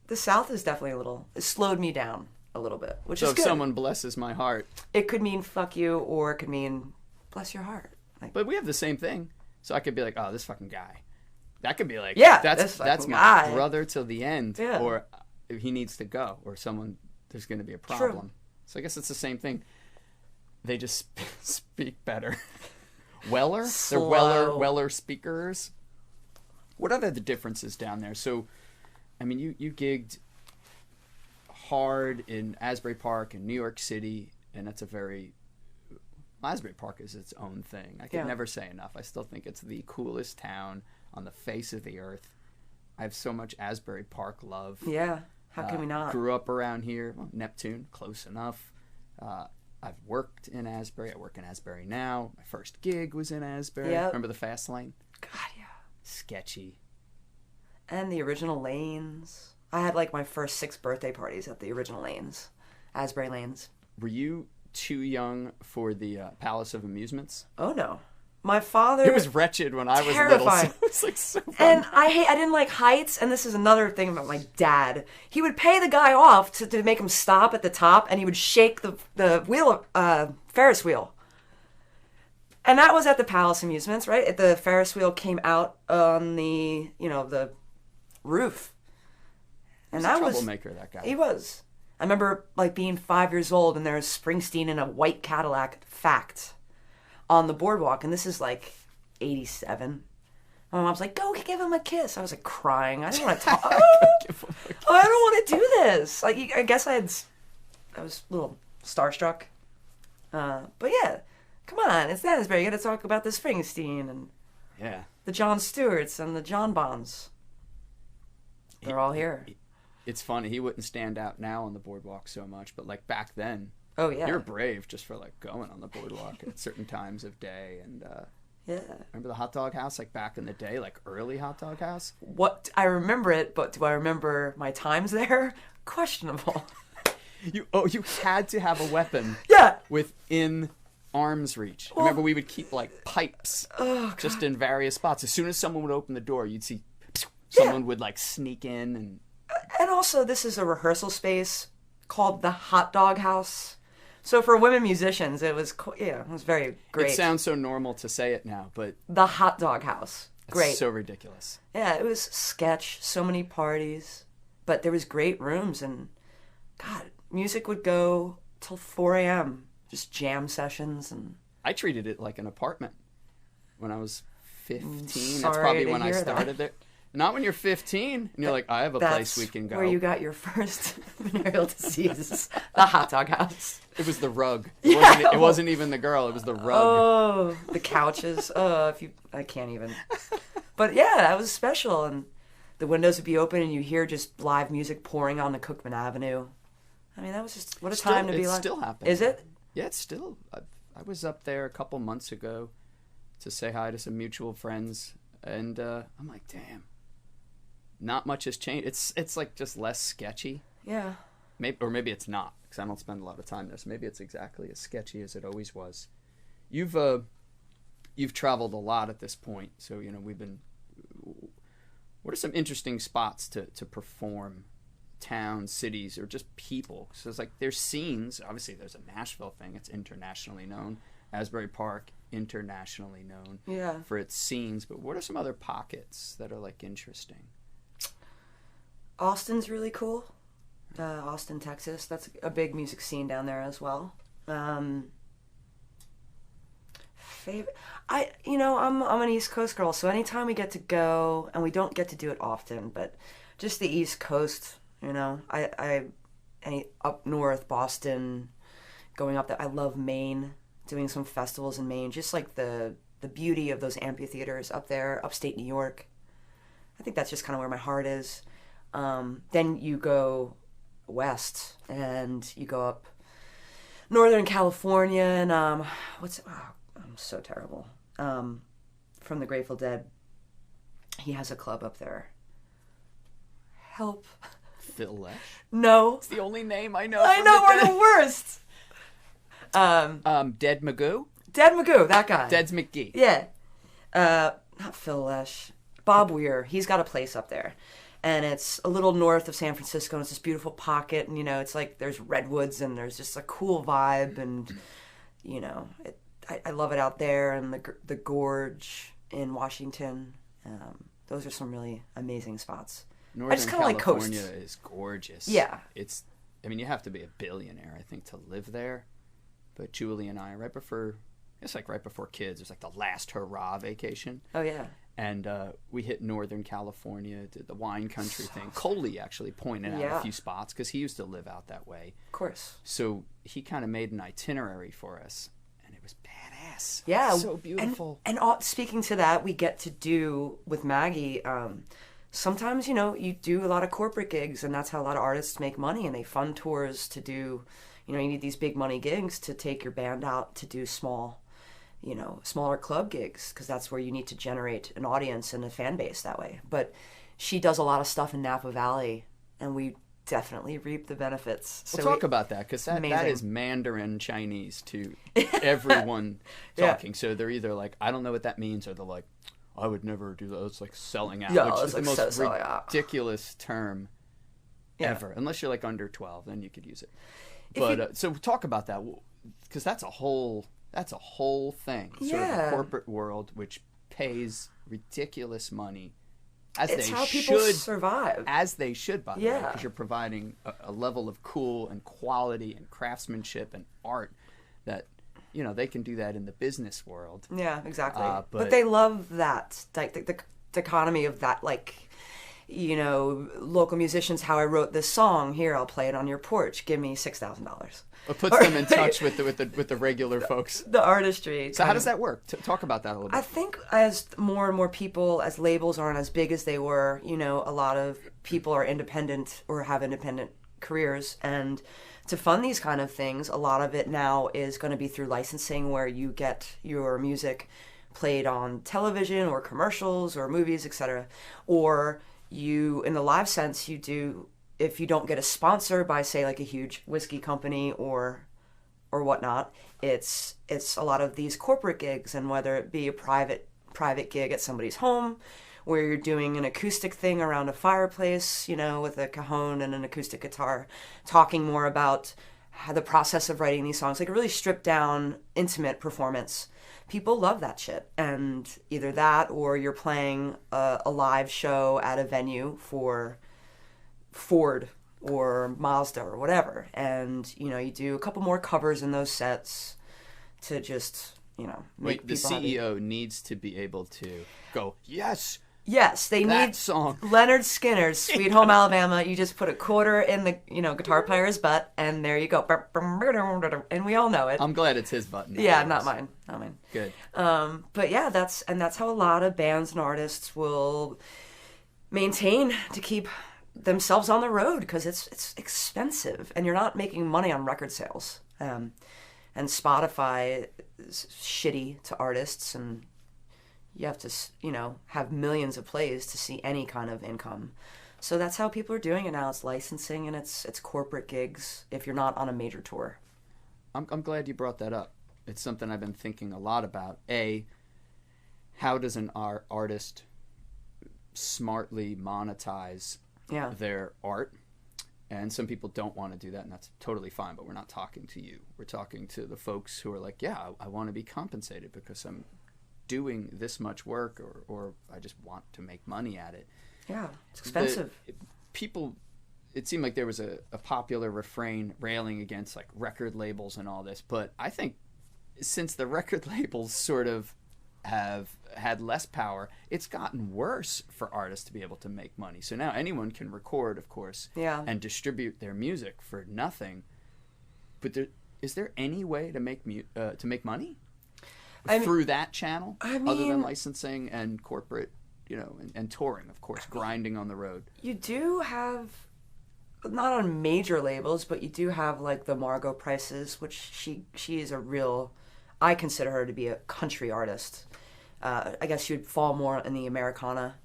Speaker 2: the South is definitely it slowed me down a little bit, which is good. So
Speaker 1: if someone blesses my heart.
Speaker 2: It could mean fuck you, or it could mean bless your heart. Like,
Speaker 1: but we have the same thing. So I could be like, oh, this fucking guy. That could be like,
Speaker 2: yeah,
Speaker 1: that's my
Speaker 2: guy.
Speaker 1: Brother till the end.
Speaker 2: Yeah.
Speaker 1: Or he needs to go, or there's going to be a problem. True. So I guess it's the same thing. They just speak better. Weller?
Speaker 2: Slow.
Speaker 1: They're Weller speakers. What are the differences down there? So, I mean, you gigged hard in Asbury Park in New York City, and that's Asbury Park is its own thing. I can never say enough. I still think it's the coolest town on the face of the earth. I have so much Asbury Park love.
Speaker 2: Yeah, how can we not?
Speaker 1: Grew up around here. Well, Neptune, close enough. I've worked in Asbury. I work in Asbury now. My first gig was in Asbury.
Speaker 2: Yep.
Speaker 1: Remember the Fast Lane?
Speaker 2: God, yeah.
Speaker 1: Sketchy.
Speaker 2: And the original lanes. I had like my first 6 birthday parties at the original lanes. Asbury Lanes.
Speaker 1: Were you too young for the Palace of Amusements?
Speaker 2: Oh, no. My father...
Speaker 1: It was wretched when I was little. So it was like so fun.
Speaker 2: And I didn't like heights, and this is another thing about my dad. He would pay the guy off to make him stop at the top, and he would shake the wheel, Ferris wheel. And that was at the Palace Amusements, right? The Ferris wheel came out on the roof. And
Speaker 1: that was a troublemaker, that guy.
Speaker 2: He was. I remember like being 5 years old, and there was Springsteen in a white Cadillac, fact, on the boardwalk, and this is like 87. My mom's like, go give him a kiss. I was like crying. I didn't want to talk. I don't want to do this. Like, I guess I was a little starstruck. But yeah, come on, it's Asbury. You got to talk about the Springsteen and the Jon Stewarts and the John Bonds. They're all here.
Speaker 1: It's funny. He wouldn't stand out now on the boardwalk so much, but like back then.
Speaker 2: Oh, yeah.
Speaker 1: You're brave just for like going on the boardwalk at certain times of day. And
Speaker 2: yeah.
Speaker 1: Remember the hot dog house, like back in the day, like early hot dog house?
Speaker 2: What? I remember it, but do I remember my times there? Questionable.
Speaker 1: You had to have a weapon.
Speaker 2: Yeah.
Speaker 1: Within arm's reach. Well, remember we would keep like pipes just in various spots. As soon as someone would open the door, you'd see someone would like sneak in.
Speaker 2: And also, this is a rehearsal space called the Hot Dog House. So for women musicians, it was very great.
Speaker 1: It sounds so normal to say it now, but
Speaker 2: the Hot Dog House, great.
Speaker 1: It's so ridiculous.
Speaker 2: Yeah, it was sketch, so many parties, but there was great rooms, and God, music would go till 4 a.m. Just jam sessions, and
Speaker 1: I treated it like an apartment when I was 15.
Speaker 2: Sorry
Speaker 1: That's probably
Speaker 2: to
Speaker 1: when I
Speaker 2: hear
Speaker 1: started there. Not when you're 15 and you're like, I have a place we can go.
Speaker 2: Where you got your first venereal disease, the hot dog house.
Speaker 1: It was the rug. It wasn't even the girl. It was the rug.
Speaker 2: Oh, the couches. I can't even. But yeah, that was special. And the windows would be open and you hear just live music pouring on the Cookman Avenue. I mean, that was just, what a time to be like.
Speaker 1: It's still happening.
Speaker 2: Is it?
Speaker 1: Yeah, it's still. I was up there a couple months ago to say hi to some mutual friends. And I'm like, damn. Not much has changed. It's like just less sketchy.
Speaker 2: Yeah.
Speaker 1: Maybe it's not, because I don't spend a lot of time there. So maybe it's exactly as sketchy as it always was. You've traveled a lot at this point, so we've been. What are some interesting spots to perform? Towns, cities, or just people? So it's like there's scenes. Obviously, there's a Nashville thing. It's internationally known. Asbury Park, internationally known for its scenes. But what are some other pockets that are like interesting?
Speaker 2: Austin's really cool. Austin, Texas. That's a big music scene down there as well. Favorite. I'm an East Coast girl, so anytime we get to go, and we don't get to do it often, but just the East Coast, I up north, Boston, going up there. I love Maine, doing some festivals in Maine. Just like the beauty of those amphitheaters up there, upstate New York. I think that's just kind of where my heart is. Then you go west and you go up Northern California and I'm so terrible. From the Grateful Dead. He has a club up there. Help.
Speaker 1: Phil Lesh?
Speaker 2: No.
Speaker 1: It's the only name I know.
Speaker 2: I know, we're the worst.
Speaker 1: Dead Magoo?
Speaker 2: Dead Magoo, that guy.
Speaker 1: Dead's McGee.
Speaker 2: Yeah. Not Phil Lesh. Bob Weir. He's got a place up there. And it's a little north of San Francisco, and it's this beautiful pocket, and, it's like there's redwoods, and there's just a cool vibe, and, I love it out there, and the Gorge in Washington. Those are some really amazing spots.
Speaker 1: Northern California is gorgeous.
Speaker 2: Yeah.
Speaker 1: You have to be a billionaire, I think, to live there. But Julie and I, right before kids, it was like the last hurrah vacation.
Speaker 2: Oh, yeah.
Speaker 1: And we hit Northern California, did the wine country thing. Coley actually pointed out a few spots because he used to live out that way.
Speaker 2: Of course.
Speaker 1: So he kind of made an itinerary for us, and it was badass.
Speaker 2: Yeah.
Speaker 1: So beautiful.
Speaker 2: And speaking to that, we get to do with Maggie, sometimes, you do a lot of corporate gigs, and that's how a lot of artists make money, and they fund tours to do, you need these big money gigs to take your band out to do smaller club gigs, because that's where you need to generate an audience and a fan base that way. But she does a lot of stuff in Napa Valley, and we definitely reap the benefits.
Speaker 1: We'll talk about that, because that is Mandarin Chinese to everyone talking. So they're either like, I don't know what that means, or they're like, I would never do that. It's like selling out, which is the most ridiculous term ever. Unless you're like under 12, then you could use it. But so talk about that, because that's a whole thing. Sort of the corporate world, which pays ridiculous money.
Speaker 2: It's how people survive.
Speaker 1: As they should, by the way, because you're providing a level of cool and quality and craftsmanship and art that, they can do that in the business world.
Speaker 2: Yeah, exactly. But they love that, like the dichotomy of that, like, local musicians, how I wrote this song, here, I'll play it on your porch, give me $6,000.
Speaker 1: It puts them in touch with the regular folks.
Speaker 2: The artistry.
Speaker 1: So how does that work? Talk about that a little bit.
Speaker 2: I think as more and more people, as labels aren't as big as they were, a lot of people are independent or have independent careers, and to fund these kind of things, a lot of it now is going to be through licensing, where you get your music played on television or commercials or movies, etc. Or you, in the live sense, you do, if you don't get a sponsor by, say, like a huge whiskey company or whatnot, it's a lot of these corporate gigs, and whether it be a private gig at somebody's home, where you're doing an acoustic thing around a fireplace, with a cajon and an acoustic guitar, talking more about how the process of writing these songs, like a really stripped down, intimate performance. People love that shit. And either that, or you're playing a live show at a venue for Ford or Mazda or whatever, and you do a couple more covers in those sets to just make
Speaker 1: the
Speaker 2: people
Speaker 1: CEO
Speaker 2: happy.
Speaker 1: Needs to be able to go, yes,
Speaker 2: they need
Speaker 1: song.
Speaker 2: Leonard Skinner's Sweet Home Alabama. You just put a quarter in the guitar player's butt, and there you go, and we all know it.
Speaker 1: I'm glad it's his button.
Speaker 2: Not mine.
Speaker 1: Good.
Speaker 2: But yeah, that's how a lot of bands and artists will maintain to keep themselves on the road, because it's expensive, and you're not making money on record sales. And Spotify is shitty to artists, and you have to have millions of plays to see any kind of income. So that's how people are doing it now. It's licensing, and it's corporate gigs if you're not on a major tour.
Speaker 1: I'm glad you brought that up. It's something I've been thinking a lot about. How does an artist smartly monetize their art? And some people don't want to do that, and that's totally fine, but we're not talking to you. We're talking to the folks who are like, I want to be compensated because I'm doing this much work, or I just want to make money at it.
Speaker 2: Yeah, it's expensive.
Speaker 1: It seemed like there was a popular refrain railing against like record labels and all this, but I think since the record labels sort of have had less power, it's gotten worse for artists to be able to make money. So now anyone can record, of course, and distribute their music for nothing. But is there any way to make money through that channel, other than licensing and corporate, and touring, of course, grinding on the road?
Speaker 2: You do have, not on major labels, but you do have like the Margot Prices, which she is a real, I consider her to be a country artist. I guess she would fall more in the Americana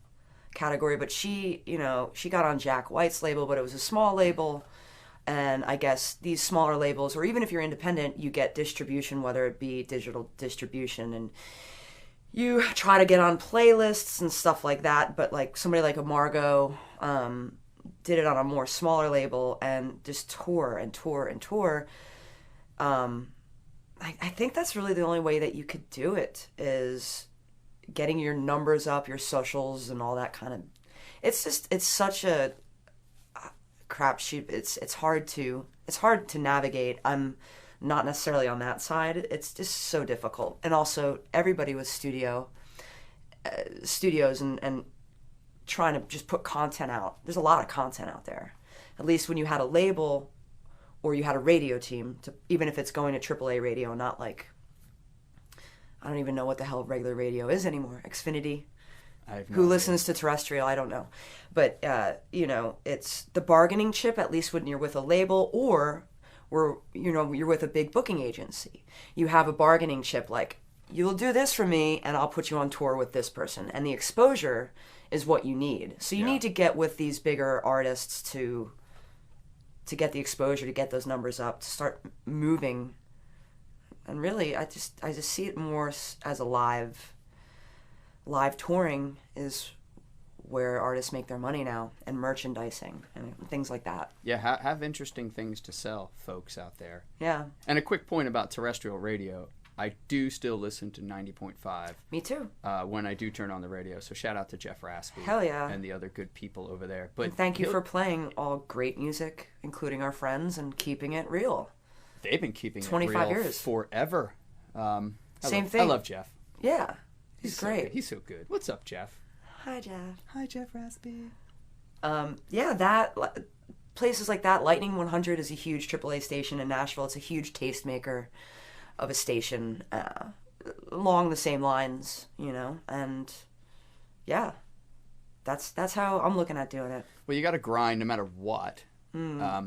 Speaker 2: category, but she got on Jack White's label, but it was a small label. And I guess these smaller labels, or even if you're independent, you get distribution, whether it be digital distribution, and you try to get on playlists and stuff like that. But like somebody like a Margot did it on a more smaller label and just tour and tour and tour. I think that's really the only way that you could do it, is getting your numbers up, your socials, and all that kind of. It's such a crapshoot. It's hard to navigate. I'm not necessarily on that side. It's just so difficult. And also, everybody with studios and trying to just put content out. There's a lot of content out there. At least when you had a label or you had a radio team, even if it's going to AAA radio, not like, I don't even know what the hell regular radio is anymore. Xfinity. Who listens to terrestrial? I don't know. But, it's the bargaining chip, at least when you're with a label or you're with a big booking agency. You have a bargaining chip like, you'll do this for me and I'll put you on tour with this person. And the exposure is what you need. So you need to get with these bigger artists to get the exposure, to get those numbers up, to start moving. And really, I just see it more as a live touring is where artists make their money now, and merchandising and things like that.
Speaker 1: Yeah, have interesting things to sell, folks out there.
Speaker 2: Yeah.
Speaker 1: And a quick point about terrestrial radio. I do still listen to 90.5.
Speaker 2: Me too.
Speaker 1: When I do turn on the radio. So shout out to Jeff Raspy.
Speaker 2: Hell yeah.
Speaker 1: And the other good people over there. But
Speaker 2: and thank you for playing all great music, including our friends, and keeping it real.
Speaker 1: They've been keeping
Speaker 2: 25
Speaker 1: it real
Speaker 2: years.
Speaker 1: Forever.
Speaker 2: Same thing.
Speaker 1: I love Jeff.
Speaker 2: Yeah. He's great.
Speaker 1: He's so good. What's up, Jeff?
Speaker 2: Hi, Jeff.
Speaker 1: Hi, Jeff Raspy.
Speaker 2: Places like that. Lightning 100 is a huge AAA station in Nashville. It's a huge tastemaker of a station along the same lines, and yeah, that's how I'm looking at doing it.
Speaker 1: Well, you got to grind no matter what. I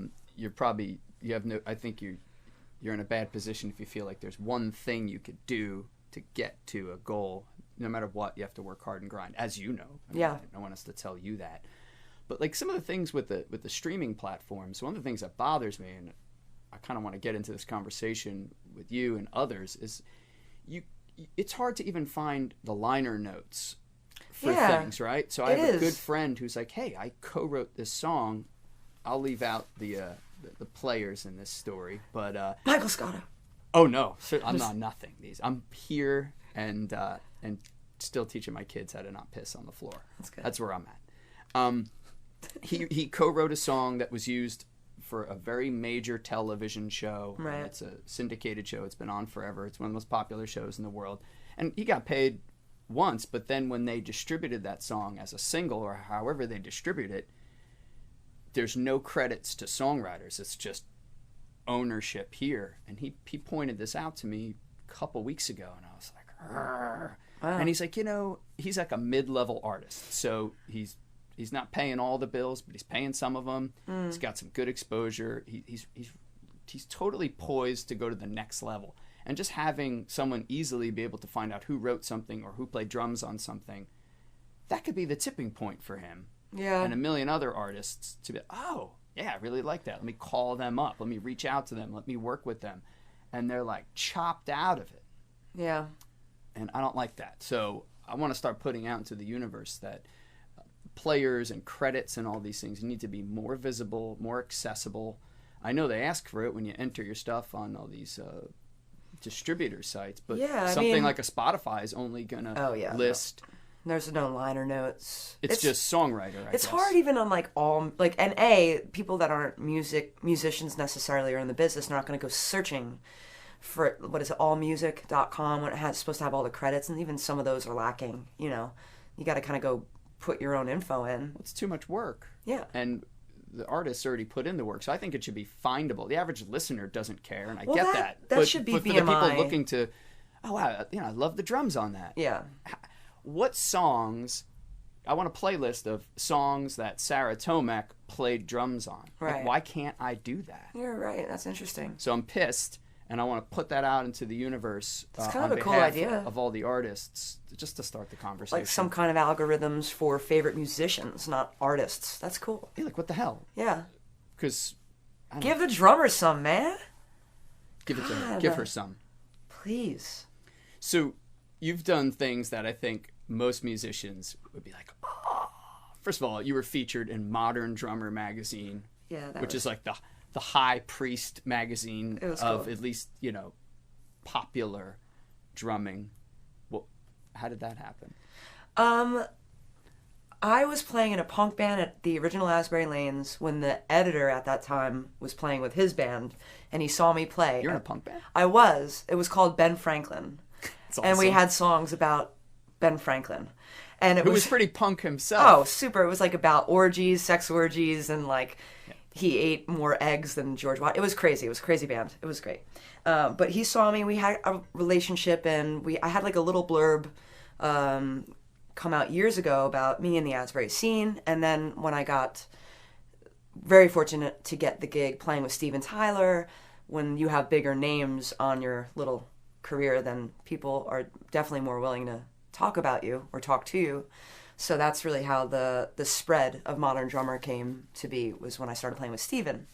Speaker 1: think you're in a bad position if you feel like there's one thing you could do to get to a goal. No matter what, you have to work hard and grind, as you know. I don't want us to tell you that. But like some of the things with the streaming platforms, one of the things that bothers me, and I kind of want to get into this conversation with you and others, is it's hard to even find the liner notes for things, right? So I have a good friend who's like, hey, I co-wrote this song. I'll leave out the players in this story, but
Speaker 2: Michael Scotto.
Speaker 1: Oh no, I'm not nothing. I'm here and still teaching my kids how to not piss on the floor.
Speaker 2: That's good.
Speaker 1: That's where I'm at. He co-wrote a song that was used for a very major television show.
Speaker 2: Right.
Speaker 1: It's a syndicated show. It's been on forever. It's one of the most popular shows in the world. And he got paid once, but then when they distributed that song as a single, or however they distribute it, there's no credits to songwriters. It's just ownership here. And he pointed this out to me a couple weeks ago, and I was like, wow. And he's like, he's like a mid-level artist. So he's not paying all the bills, but he's paying some of them. He's got some good exposure. He's totally poised to go to the next level. And just having someone easily be able to find out who wrote something or who played drums on something, that could be the tipping point for him.
Speaker 2: Yeah.
Speaker 1: And a million other artists to be, oh, yeah, I really like that. Let me call them up. Let me reach out to them. Let me work with them. And they're like chopped out of it.
Speaker 2: Yeah.
Speaker 1: And I don't like that. So I want to start putting out into the universe that players and credits and all these things need to be more visible, more accessible. I know they ask for it when you enter your stuff on all these distributor sites, but something like a Spotify is only going to list.
Speaker 2: No. There's no liner notes.
Speaker 1: It's just songwriter, I guess.
Speaker 2: Hard even on people that aren't musicians necessarily or in the business are not going to go searching for, what is it, allmusic.com, when it's supposed to have all the credits, and even some of those are lacking, you know. You got to kind of go put your own info in.
Speaker 1: It's too much work.
Speaker 2: Yeah.
Speaker 1: And the artists already put in the work, so I think it should be findable. The average listener doesn't care, and I get that.
Speaker 2: That should be
Speaker 1: but
Speaker 2: BMI.
Speaker 1: for the people looking to, oh wow, you know, I love the drums on that.
Speaker 2: Yeah.
Speaker 1: What songs? I want a playlist of songs that Sarah Tomek played drums on.
Speaker 2: Right.
Speaker 1: Like, why can't I do that?
Speaker 2: You're right. That's interesting.
Speaker 1: So I'm pissed, and I want to put that out into the universe.
Speaker 2: It's kind of
Speaker 1: on
Speaker 2: a cool
Speaker 1: behalf
Speaker 2: idea.
Speaker 1: of all the artists, just to start the conversation.
Speaker 2: Like some kind of algorithms for favorite musicians, not artists. That's cool.
Speaker 1: Yeah, like what the hell?
Speaker 2: Yeah.
Speaker 1: Because
Speaker 2: Give the drummer some, man.
Speaker 1: give it to her.
Speaker 2: God.
Speaker 1: Give her some.
Speaker 2: Please.
Speaker 1: So you've done things that I think most musicians would be like, oh. First of all, you were featured in Modern Drummer magazine,
Speaker 2: Yeah,
Speaker 1: which is like the high priest magazine
Speaker 2: It was
Speaker 1: of
Speaker 2: cool.
Speaker 1: at least, you know, popular drumming. Well, how did that happen?
Speaker 2: I was playing in a punk band at the original Asbury Lanes when the editor at that time was playing with his band, and he saw me play.
Speaker 1: You're in a punk band?
Speaker 2: I was. It was called Ben Franklin.
Speaker 1: That's
Speaker 2: And we
Speaker 1: awesome.
Speaker 2: had songs about Ben Franklin. And it
Speaker 1: Who was pretty punk himself.
Speaker 2: Oh, super. It was like about orgies, sex orgies, and like he ate more eggs than George Washington. It was crazy. It was a crazy band. It was great. But he saw me. We had a relationship, and I had like a little blurb come out years ago about me in the Asbury scene. And then when I got very fortunate to get the gig playing with Steven Tyler, when you have bigger names on your little career, then people are definitely more willing to talk about you or talk to you. So that's really how the spread of Modern Drummer came to be, was when I started playing with Steven,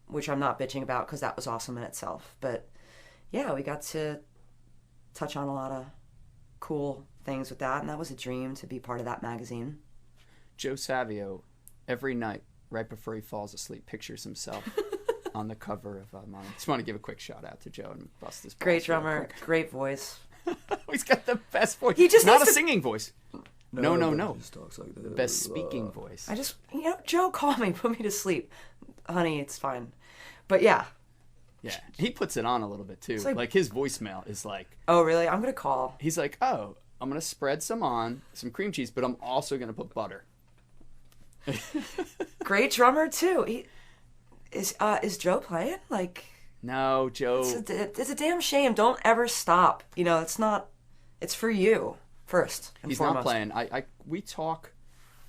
Speaker 2: which I'm not bitching about because that was awesome in itself. But yeah, we got to touch on a lot of cool things with that, and that was a dream to be part of that magazine.
Speaker 1: Joe Savio, every night right before he falls asleep, pictures himself on the cover of Modern. Just want to give a quick shout out to Joe and bust his balls
Speaker 2: Great
Speaker 1: real
Speaker 2: drummer,
Speaker 1: quick.
Speaker 2: great voice.
Speaker 1: He's got the best voice.
Speaker 2: He just
Speaker 1: not a
Speaker 2: needs to-
Speaker 1: singing voice. No.
Speaker 3: Just talks like
Speaker 1: The best speaking voice.
Speaker 2: I just, Joe, call me, put me to sleep. Honey, it's fine. But yeah.
Speaker 1: Yeah, he puts it on a little bit too.
Speaker 2: like-
Speaker 1: Like his voicemail is like,
Speaker 2: Oh, really? I'm going to call.
Speaker 1: he's like, oh, I'm gonna spread some cream cheese, but I'm also gonna put butter.
Speaker 2: Great drummer, too. Is Joe playing? Like,
Speaker 1: No, Joe.
Speaker 2: it's a damn shame. Don't ever stop. It's for you first and
Speaker 1: He's
Speaker 2: foremost.
Speaker 1: not playing. We talk.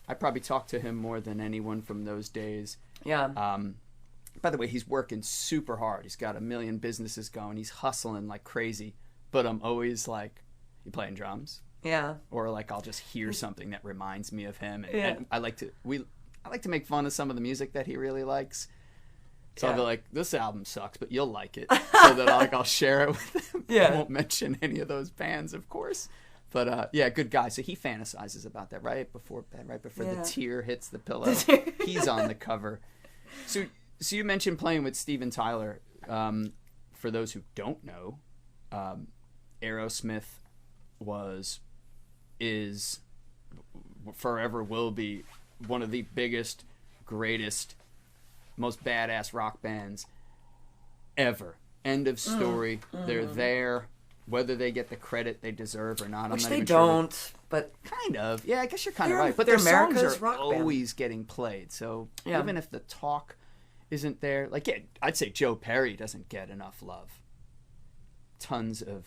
Speaker 1: I probably talk to him more than anyone from those days.
Speaker 2: Yeah.
Speaker 1: By the way, he's working super hard. He's got a million businesses going. He's hustling like crazy. But I'm always like, you playing drums?
Speaker 2: Yeah.
Speaker 1: Or like I'll just hear something that reminds me of him. And,
Speaker 2: Yeah.
Speaker 1: and I like to make fun of some of the music that he really likes. So I'll
Speaker 2: Yeah.
Speaker 1: be like, this album sucks, but you'll like it. So that I'll share it with him.
Speaker 2: Yeah.
Speaker 1: I won't mention any of those bands, of course. But yeah, good guy. So he fantasizes about that right before bed, right before
Speaker 2: Yeah.
Speaker 1: the tear hits the pillow. He's on the cover. So you mentioned playing with Steven Tyler. For those who don't know, Aerosmith is forever will be one of the biggest, greatest, most badass rock bands ever. End of story. They're there, whether they get the credit they deserve or not.
Speaker 2: Which
Speaker 1: I'm not
Speaker 2: they
Speaker 1: even sure.
Speaker 2: don't, but
Speaker 1: Kind of. Yeah, I guess you're kind of
Speaker 2: They're-
Speaker 1: right. But
Speaker 2: they're
Speaker 1: their songs
Speaker 2: America's
Speaker 1: are
Speaker 2: rock band.
Speaker 1: always getting played. So
Speaker 2: Yeah.
Speaker 1: even if the talk isn't there, like I'd say Joe Perry doesn't get enough love. Tons of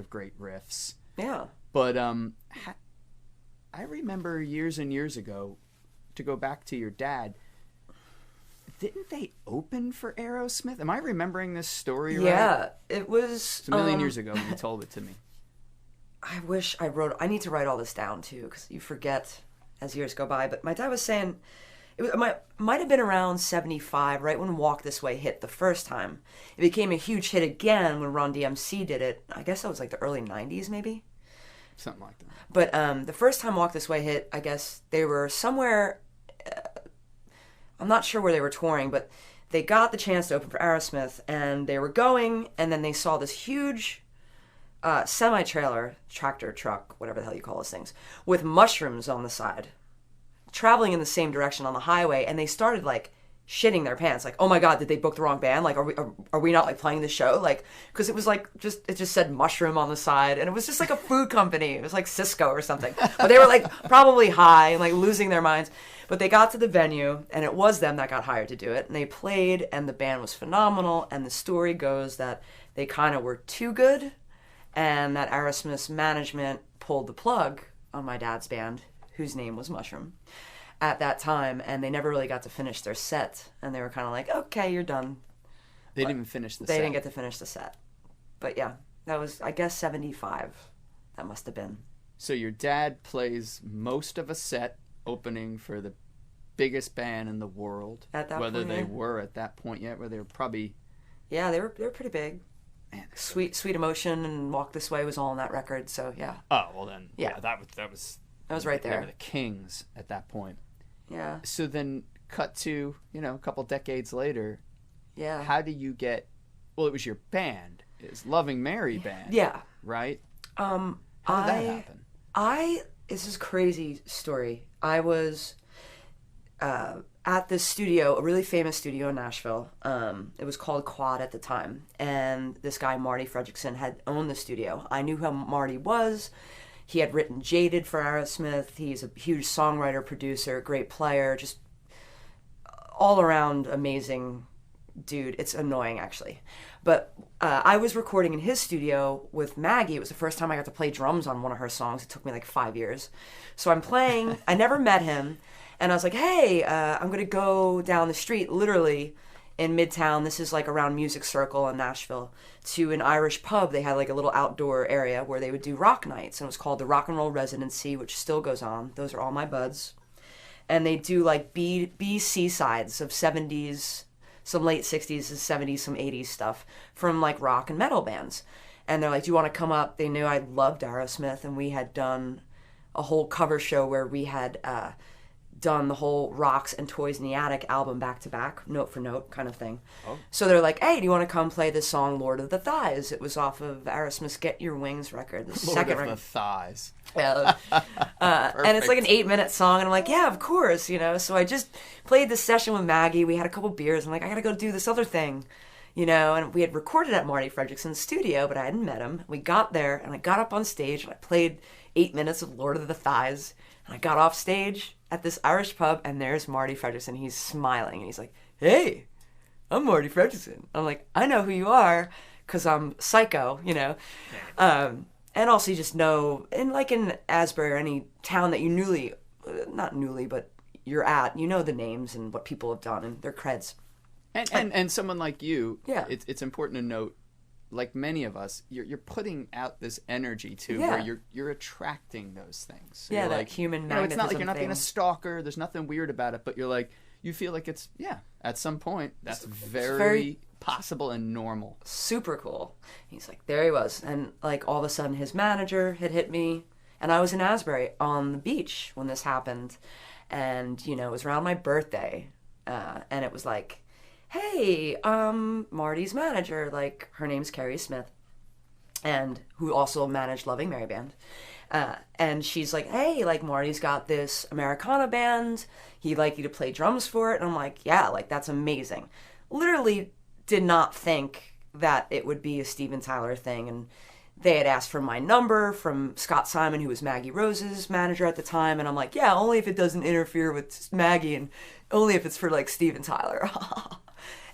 Speaker 1: great riffs.
Speaker 2: yeah.
Speaker 1: But I remember years and years ago, to go back to your dad, didn't they open for Aerosmith? Am I remembering this story right?
Speaker 2: Yeah, it was
Speaker 1: It's a million years ago when you told it to me.
Speaker 2: I wish I need to write all this down too, because you forget as years go by. But my dad was saying it might have been around 75, right when Walk This Way hit the first time. It became a huge hit again when Run DMC did it. I guess that was like the early 90s maybe.
Speaker 1: Something like that.
Speaker 2: But the first time Walk This Way hit, I guess they were somewhere, I'm not sure where they were touring, but they got the chance to open for Aerosmith, and they were going, and then they saw this huge semi-trailer, tractor truck, whatever the hell you call those things, with mushrooms on the side, traveling in the same direction on the highway, and they started like shitting their pants, like, oh my god, did they book the wrong band? Like, are we not like playing the show? Like, because it was like it just said Mushroom on the side, and it was just like a food company. It was like Cisco or something, but they were like probably high and like losing their minds. But they got to the venue, and it was them that got hired to do it, and they played, and the band was phenomenal. And the story goes that they kind of were too good, and that Aerosmith's management pulled the plug on my dad's band, whose name was Mushroom, at that time, and they never really got to finish their set, and they were kind of like, okay, you're done.
Speaker 1: They didn't even finish the set.
Speaker 2: They didn't get to finish the set. But yeah, that was, I guess, 75. That must have been.
Speaker 1: So your dad plays most of a set opening for the biggest band in the world.
Speaker 2: At that
Speaker 1: whether
Speaker 2: point,
Speaker 1: they
Speaker 2: yeah.
Speaker 1: were at that point yet, where they were probably...
Speaker 2: Yeah, they were pretty big.
Speaker 1: Man,
Speaker 2: Sweet Emotion and Walk This Way was all on that record, so yeah.
Speaker 1: Oh, well then,
Speaker 2: Yeah.
Speaker 1: that was
Speaker 2: right
Speaker 1: They
Speaker 2: there.
Speaker 1: were the kings at that point.
Speaker 2: Yeah.
Speaker 1: So then cut to, a couple decades later,
Speaker 2: Yeah.
Speaker 1: how do you get... Well, it was your band. It was Loving Mary band.
Speaker 2: Yeah.
Speaker 1: Right?
Speaker 2: How
Speaker 1: How did that happen?
Speaker 2: This is a crazy story. I was at this studio, a really famous studio in Nashville. It was called Quad at the time. And this guy, Marty Fredrickson, had owned the studio. I knew who Marty was. He had written Jaded for Aerosmith. He's a huge songwriter, producer, great player, just all around amazing dude. It's annoying, actually. But I was recording in his studio with Maggie. It was the first time I got to play drums on one of her songs. It took me like 5 years. So I'm playing. I never met him. And I was like, hey, I'm going to go down the street, literally, in Midtown. This is like around Music Circle in Nashville, to an Irish pub. They had like a little outdoor area where they would do rock nights. And it was called the Rock and Roll Residency, which still goes on. Those are all my buds. And they do like B-C sides of 70s, some late 60s and 70s, some 80s stuff from like rock and metal bands. And they're like, do you want to come up? They knew I loved Aerosmith, and we had done a whole cover show where we had done the whole Rocks and Toys in the Attic album back to back, note for note kind of thing. Oh. So they're like, hey, do you want to come play this song, Lord of the Thighs? It was off of Aerosmith's Get Your Wings record, the second record.
Speaker 1: Lord of the Thighs.
Speaker 2: Yeah. And it's like an 8-minute song, and I'm like, yeah, of course, So I just played this session with Maggie. We had a couple beers. I'm like, I gotta go do this other thing, And we had recorded at Marty Fredrickson's studio, but I hadn't met him. We got there, and I got up on stage, and I played 8 minutes of Lord of the Thighs. And I got off stage at this Irish pub, and there's Marty Fredrickson. He's smiling, and he's like, hey, I'm Marty Fredrickson. I'm like, I know who you are, because I'm psycho, And also you just know, in Asbury or any town that you not newly, but you're at, the names and what people have done and their creds.
Speaker 1: And someone like you,
Speaker 2: yeah.
Speaker 1: It's important to note, like many of us, you're putting out this energy too,
Speaker 2: yeah.
Speaker 1: where you're attracting those things. So
Speaker 2: yeah, that
Speaker 1: like,
Speaker 2: human magnetism
Speaker 1: it's not like you're not
Speaker 2: thing.
Speaker 1: being a stalker. There's nothing weird about it, but you're like, you feel like it's, at some point, that's very possible and normal.
Speaker 2: Super cool. He's like, there he was. And like all of a sudden his manager had hit me, and I was in Asbury on the beach when this happened. And, it was around my birthday. And it was like, hey, Marty's manager, like her name's Carrie Smith, and who also managed Loving Mary band. And she's like, hey, like Marty's got this Americana band. He'd like you to play drums for it. And I'm like, yeah, like that's amazing. Literally did not think that it would be a Steven Tyler thing. And they had asked for my number from Scott Simon, who was Maggie Rose's manager at the time. And I'm like, yeah, only if it doesn't interfere with Maggie, and only if it's for like Steven Tyler.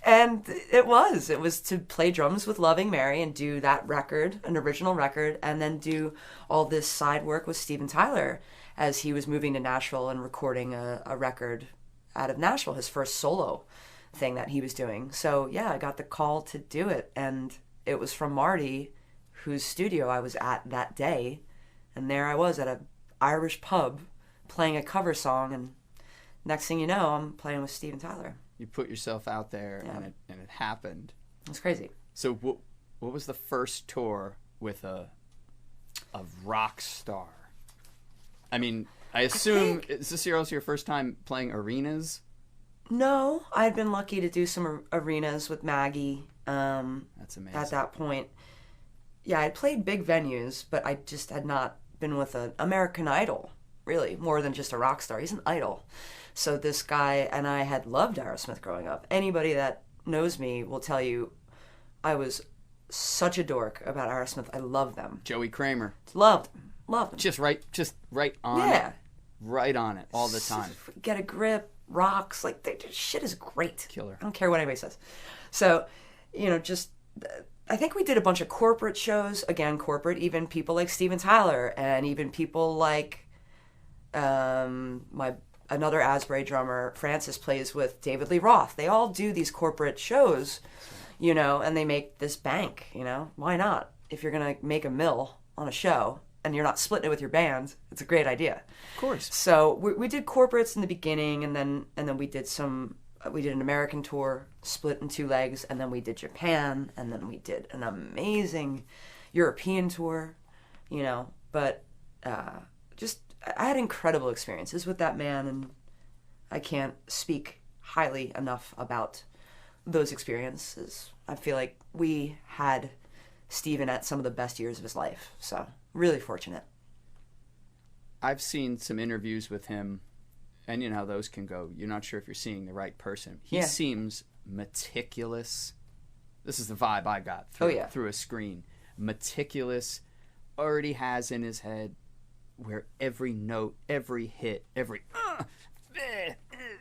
Speaker 2: And it was to play drums with Loving Mary and do that record, an original record, and then do all this side work with Steven Tyler as he was moving to Nashville and recording a record out of Nashville, his first solo thing that he was doing. So yeah, I got the call to do it, and it was from Marty, whose studio I was at that day, and there I was at an Irish pub playing a cover song, and next thing you know, I'm playing with Steven Tyler.
Speaker 1: You put yourself out there, and it happened.
Speaker 2: It's crazy.
Speaker 1: So what was the first tour with a rock star? I mean, I assume, is this also your first time playing arenas?
Speaker 2: No, I had been lucky to do some arenas with Maggie.
Speaker 1: That's amazing.
Speaker 2: At that point. Yeah, I'd played big venues, but I just had not been with an American Idol, really, more than just a rock star. He's an idol. So this guy and I had loved Aerosmith growing up. Anybody that knows me will tell you I was such a dork about Aerosmith. I love them.
Speaker 1: Joey Kramer.
Speaker 2: Loved them.
Speaker 1: Just right on it. Right on it all the time.
Speaker 2: Get a grip, rocks, like shit is great.
Speaker 1: Killer.
Speaker 2: I don't care what anybody says. So, just I think we did a bunch of corporate shows. Again, corporate, even people like Steven Tyler and even people like another Asbury drummer, Francis, plays with David Lee Roth. They all do these corporate shows, and they make this bank, Why not? If you're going to make a mill on a show and you're not splitting it with your band, it's a great idea.
Speaker 1: Of course.
Speaker 2: So we did corporates in the beginning, and then we did an American tour, split in 2 legs, and then we did Japan, and then we did an amazing European tour, but just I had incredible experiences with that man, and I can't speak highly enough about those experiences. I feel like we had Steven at some of the best years of his life, so really fortunate.
Speaker 1: I've seen some interviews with him, and you know how those can go. You're not sure if you're seeing the right person. He seems meticulous. This is the vibe I got through a screen. Meticulous, already has in his head where every note, every hit,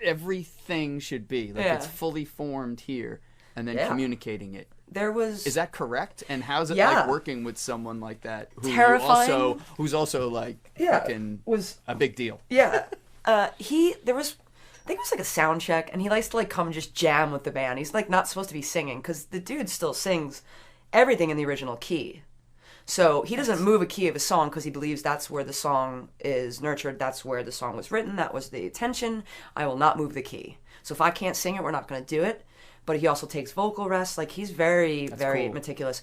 Speaker 1: everything should be. Like it's fully formed here, and then communicating it. Is that correct? And how's it like working with someone like that
Speaker 2: Terrifying.
Speaker 1: who's also like fucking a big deal?
Speaker 2: Yeah. I think it was like a sound check, and he likes to like come and just jam with the band. He's like not supposed to be singing because the dude still sings everything in the original key. So he doesn't move a key of a song because he believes that's where the song is nurtured. That's where the song was written. That was the intention. I will not move the key. So if I can't sing it, we're not going to do it. But he also takes vocal rests. Like he's very cool. Meticulous.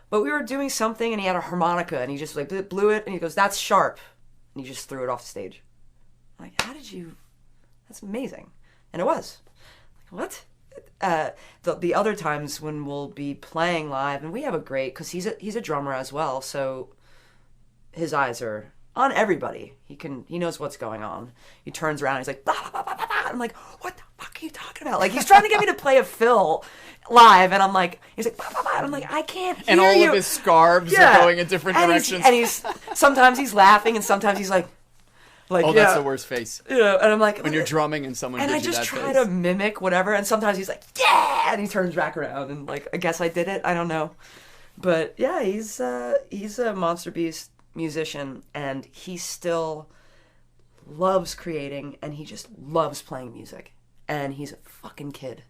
Speaker 2: But we were doing something, and he had a harmonica, and he just like blew it, and he goes, "That's sharp," and he just threw it off the stage. I'm like, how did you? That's amazing, and it was. Like, what? The other times when we'll be playing live, and we have a great, because he's a drummer as well, so his eyes are on everybody. He knows what's going on. He turns around, he's like, blah, blah, blah, blah, blah. I'm like, what the fuck are you talking about? Like he's trying to get me to play a fill live, and I'm like, he's like, blah, blah, blah. And I'm like, I can't hear you.
Speaker 1: And all of his scarves are going in different directions.
Speaker 2: And he's sometimes he's laughing, and sometimes he's like.
Speaker 1: That's the worst face.
Speaker 2: And I'm like,
Speaker 1: when you're drumming and someone gives you that face. And I just
Speaker 2: try to mimic whatever, and sometimes he's like, yeah, and he turns back around, and like, I guess I did it. I don't know, but yeah, he's a monster beast musician, and he still loves creating, and he just loves playing music, and he's a fucking kid.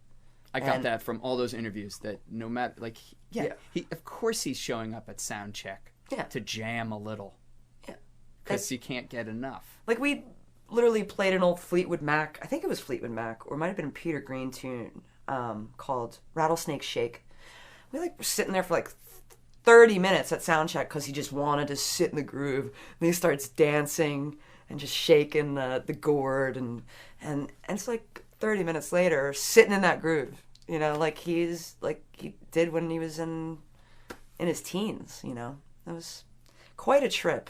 Speaker 1: I got that from all those interviews. That no matter he of course he's showing up at sound check to jam a little. Because you can't get enough. Like,
Speaker 2: we literally played an old Fleetwood Mac, I think it was Fleetwood Mac, or it might have been a Peter Green tune, called Rattlesnake Shake. We, were sitting there for, 30 minutes at soundcheck because he just wanted to sit in the groove. And he starts dancing and just shaking the gourd. And it's 30 minutes later, sitting in that groove, he's, he did when he was in his teens, It was quite a trip.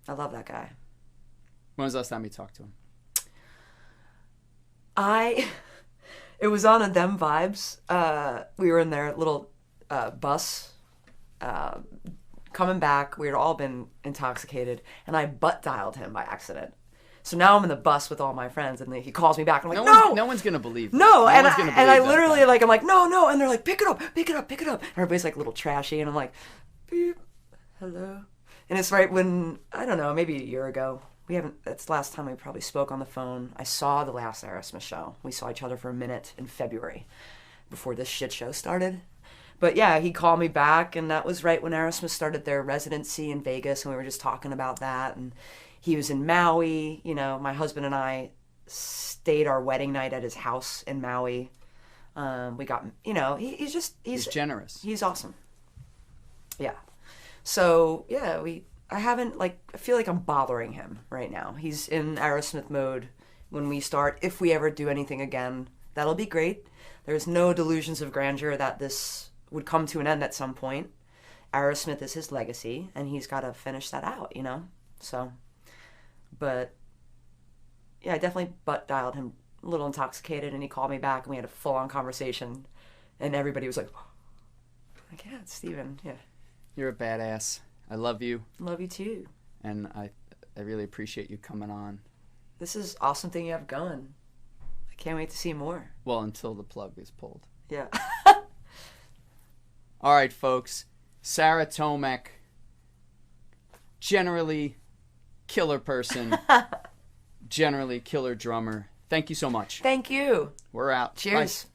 Speaker 2: I love that guy.
Speaker 1: When was the last time you talked to him?
Speaker 2: It was on a Them Vibes. We were in their little bus coming back. We had all been intoxicated, and I butt dialed him by accident. So now I'm in the bus with all my friends, and he calls me back. And I'm like,
Speaker 1: no one's gonna believe.
Speaker 2: No, and I literally I'm like, no, and they're like, pick it up. And everybody's like a little trashy, and I'm like, beep, hello. And it's right when, I don't know, maybe a year ago. That's the last time we probably spoke on the phone. I saw the last Aerosmith show. We saw each other for a minute in February before this shit show started. But yeah, he called me back, and that was right when Aerosmith started their residency in Vegas, and we were just talking about that. And he was in Maui. My husband and I stayed our wedding night at his house in Maui. We got, he's
Speaker 1: generous.
Speaker 2: He's awesome. Yeah. So, yeah, I feel like I'm bothering him right now. He's in Aerosmith mode when we start. If we ever do anything again, that'll be great. There's no delusions of grandeur that this would come to an end at some point. Aerosmith is his legacy, and he's got to finish that out, So, but yeah, I definitely butt dialed him a little intoxicated, and he called me back, and we had a full-on conversation, and everybody was like, yeah, it's Steven, yeah.
Speaker 1: You're a badass. I love you.
Speaker 2: Love you too.
Speaker 1: And I really appreciate you coming on.
Speaker 2: This is awesome thing you have going. I can't wait to see more.
Speaker 1: Well, until the plug is pulled.
Speaker 2: Yeah.
Speaker 1: All right, folks. Sarah Tomek, generally killer person, generally killer drummer. Thank you so much.
Speaker 2: Thank you.
Speaker 1: We're out.
Speaker 2: Cheers.
Speaker 1: Bye.